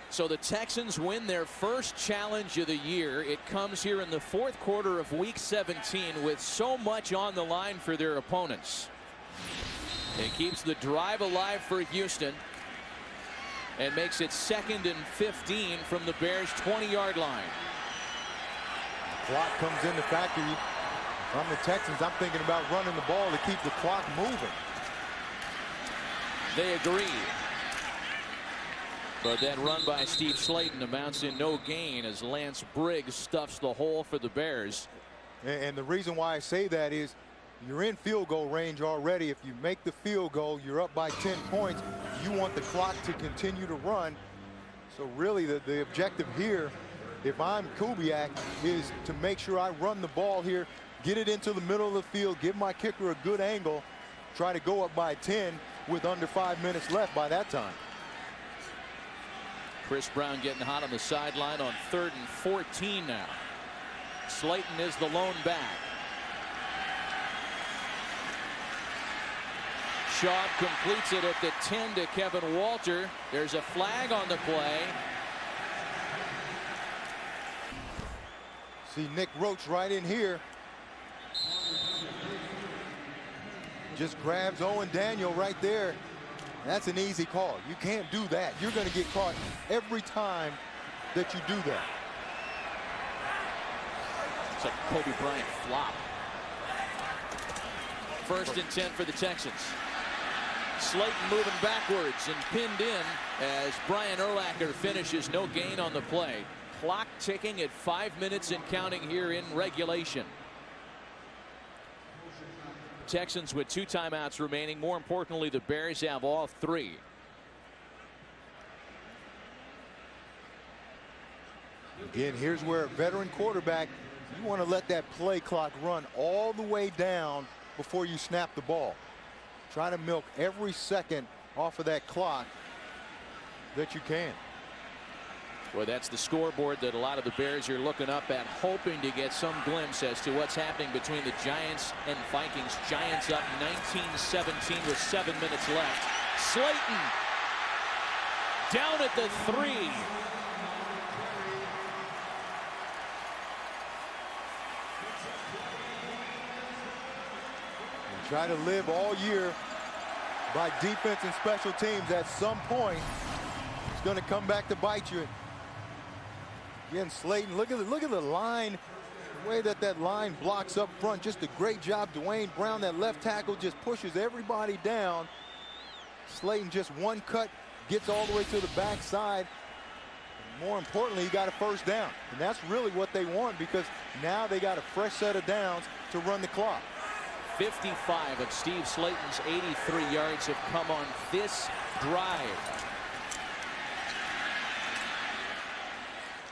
So the Texans win their first challenge of the year. It comes here in the 4th quarter of Week 17 with so much on the line for their opponents. It keeps the drive alive for Houston and makes it 2nd and 15 from the Bears' 20-yard line. Clock comes into factory. From the Texans, I'm thinking about running the ball to keep the clock moving. They agree. But that run by Steve Slayton amounts in no gain as Lance Briggs stuffs the hole for the Bears. And the reason why I say that is you're in field goal range already. If you make the field goal, you're up by 10 points. You want the clock to continue to run. So really the objective here, if I'm Kubiak, is to make sure I run the ball here, get it into the middle of the field, give my kicker a good angle, try to go up by 10 with under 5 minutes left by that time. Chris Brown getting hot on the sideline on 3rd and 14 now. Slayton is the lone back. Shaw completes it at the 10 to Kevin Walter. There's a flag on the play. See Nick Roach right in here. Just grabs Owen Daniel right there. That's an easy call. You can't do that. You're going to get caught every time that you do that. It's a Kobe Bryant flop. 1st and 10 for the Texans. Slayton moving backwards and pinned in as Brian Urlacher finishes. No gain on the play. Clock ticking at 5 minutes and counting here in regulation. Texans with 2 timeouts remaining. More importantly, the Bears have all 3. Again, here's where a veteran quarterback, you want to let that play clock run all the way down before you snap the ball. Try to milk every second off of that clock that you can. Well, that's the scoreboard that a lot of the Bears are looking up at, hoping to get some glimpse as to what's happening between the Giants and Vikings. Giants up 19-17 with 7 minutes left. Slayton down at the 3. And try to live all year by defense and special teams. At some point, it's going to come back to bite you. Again, Slayton, look at the line, the way that line blocks up front. Just a great job. Dwayne Brown, that left tackle, just pushes everybody down. Slayton just one cut, gets all the way to the backside. More importantly, he got a first down. And that's really what they want, because now they got a fresh set of downs to run the clock. 55 of Steve Slayton's 83 yards have come on this drive.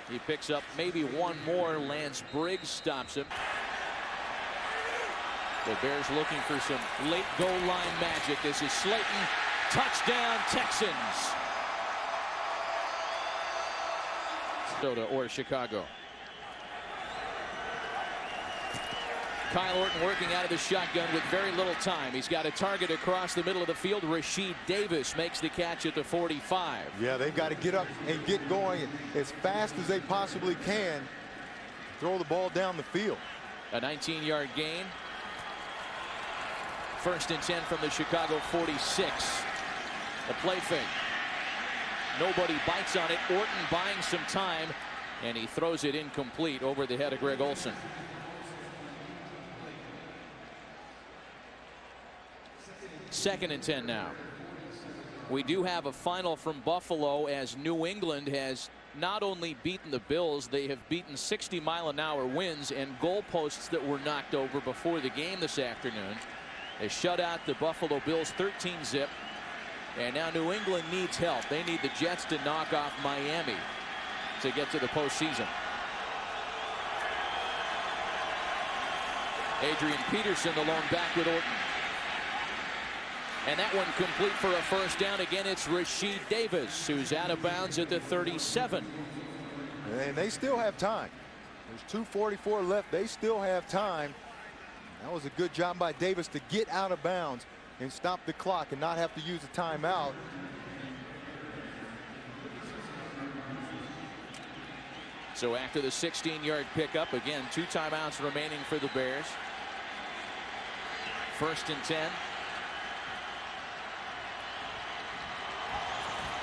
He picks up maybe one more. Lance Briggs stops him. The Bears looking for some late goal line magic. This is Slayton. Touchdown, Texans. Minnesota or Chicago. Kyle Orton working out of the shotgun with very little time. He's got a target across the middle of the field. Rasheed Davis makes the catch at the 45. Yeah, they've got to get up and get going as fast as they possibly can. Throw the ball down the field. A 19-yard gain. 1st and 10 from the Chicago 46. A play fake. Nobody bites on it. Orton buying some time, and he throws it incomplete over the head of Greg Olsen. Second and 10 now. We do have a final from Buffalo, as New England has not only beaten the Bills, they have beaten 60-mile-an-hour winds and goalposts that were knocked over before the game this afternoon. They shut out the Buffalo Bills 13-zip, and now New England needs help. They need the Jets to knock off Miami to get to the postseason. Adrian Peterson, the lone back with Orton. And that one complete for a first down. Again, it's Rasheed Davis, who's out of bounds at the 37. And they still have time. There's 2:44 left. They still have time. That was a good job by Davis to get out of bounds and stop the clock and not have to use a timeout. So after the 16-yard pickup, again, 2 timeouts remaining for the Bears. 1st and 10.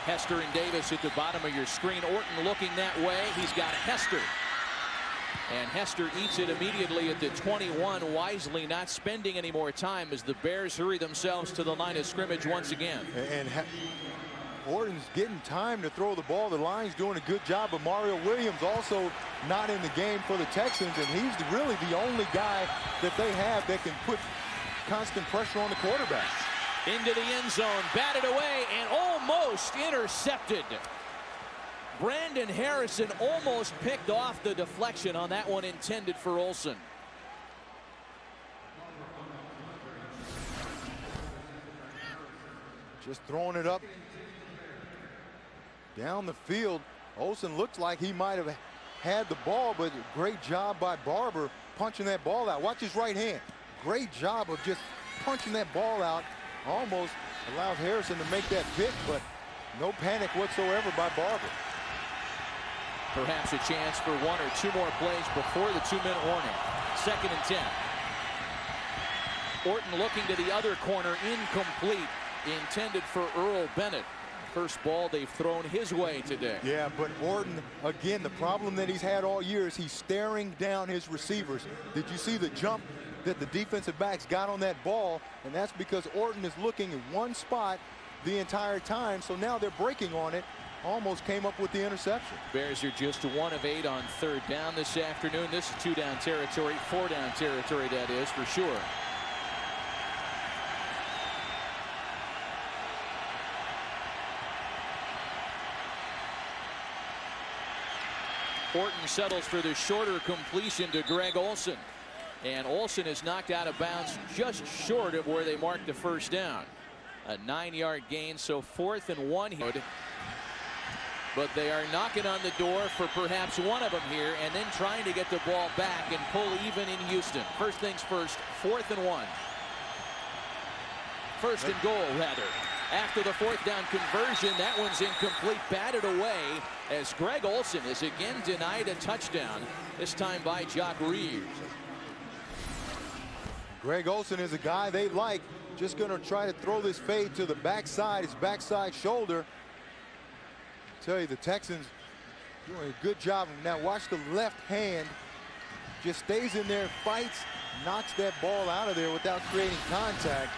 Hester and Davis at the bottom of your screen. Orton looking that way. He's got Hester. And Hester eats it immediately at the 21, wisely not spending any more time as the Bears hurry themselves to the line of scrimmage once again. And Orton's getting time to throw the ball. The line's doing a good job, but Mario Williams also not in the game for the Texans, and he's really the only guy that they have that can put constant pressure on the quarterback. Into the end zone, batted away, and almost intercepted. Brandon Harrison almost picked off the deflection on that one intended for Olsen. Just throwing it up down the field. Olsen looked like he might have had the ball, but great job by Barber punching that ball out. Watch his right hand. Great job of just punching that ball out. Almost allows Harrison to make that pick, but no panic whatsoever by Barber. Perhaps a chance for 1 or 2 more plays before the 2-minute warning. 2nd and 10. Orton looking to the other corner, incomplete, intended for Earl Bennett. First ball they've thrown his way today. Yeah, but Orton, again, the problem that he's had all year is he's staring down his receivers. Did you see the jump that the defensive backs got on that ball? And that's because Orton is looking in one spot the entire time, so now they're breaking on it. Almost came up with the interception. Bears are just 1 of 8 on 3rd down this afternoon. This is 2-down territory, 4-down territory, that is for sure. Orton settles for the shorter completion to Greg Olsen. And Olsen is knocked out of bounds just short of where they marked the first down. A 9-yard gain, so 4th and 1 here. But they are knocking on the door for perhaps one of them here and then trying to get the ball back and pull even in Houston. First things first, 4th and 1. 1st and goal, rather. After the 4th down conversion, that one's incomplete, batted away as Greg Olsen is again denied a touchdown, this time by Jock Reeves. Greg Olsen is a guy they like. Just going to try to throw this fade to the backside, his backside shoulder. I tell you, the Texans doing a good job. Now watch the left hand. Just stays in there, fights, knocks that ball out of there without creating contact.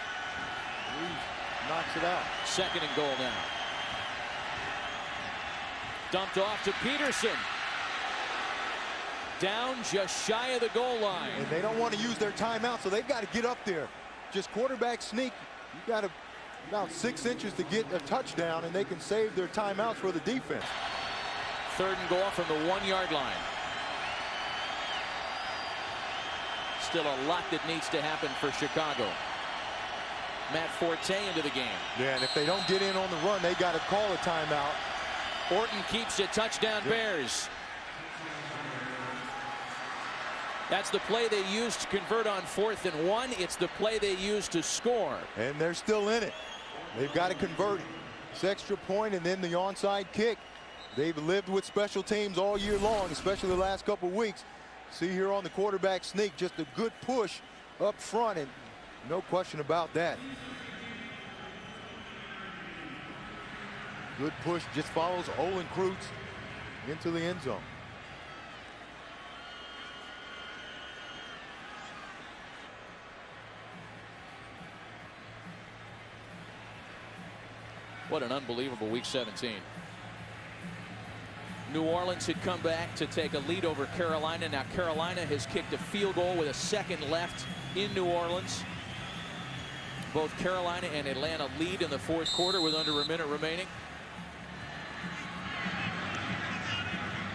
Knocks it out. 2nd and goal now. Dumped off to Peterson. Down just shy of the goal line. And they don't want to use their timeout, so they've got to get up there. Just quarterback sneak. You got about 6 inches to get a touchdown, and they can save their timeouts for the defense. 3rd and goal from the 1-yard line. Still a lot that needs to happen for Chicago. Matt Forte into the game. Yeah, and if they don't get in on the run, they got to call a timeout. Orton keeps it, touchdown Bears. That's the play they used to convert on 4th and 1. It's the play they used to score. And they're still in it. They've got to convert this extra point and then the onside kick. They've lived with special teams all year long, especially the last couple of weeks. See here on the quarterback sneak, just a good push up front, and no question about that. Good push, just follows Olin Kreutz into the end zone. What an unbelievable week 17. New Orleans had come back to take a lead over Carolina. Now Carolina has kicked a field goal with a second left in New Orleans. Both Carolina and Atlanta lead in the 4th quarter with under a minute remaining.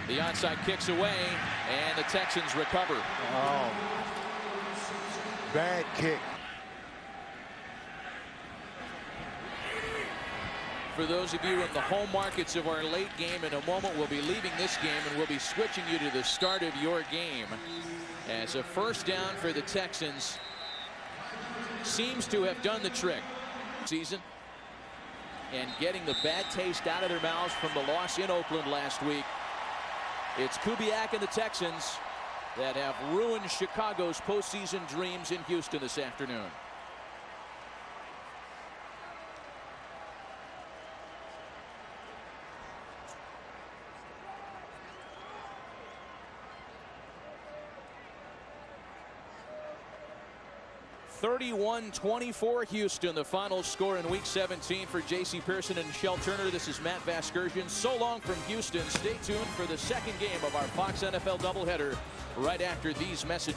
The onside kicks away, and the Texans recover. Oh, bad kick. For those of you in the home markets of our late game, in a moment we'll be leaving this game and we'll be switching you to the start of your game. As a first down for the Texans seems to have done the trick season and getting the bad taste out of their mouths from the loss in Oakland last week. It's Kubiak and the Texans that have ruined Chicago's postseason dreams in Houston this afternoon. (31-24) Houston, the final score in Week 17 for J.C. Pearson and Shel Turner. This is Matt Vasgersian. So long from Houston. Stay tuned for the second game of our Fox NFL doubleheader right after these messages.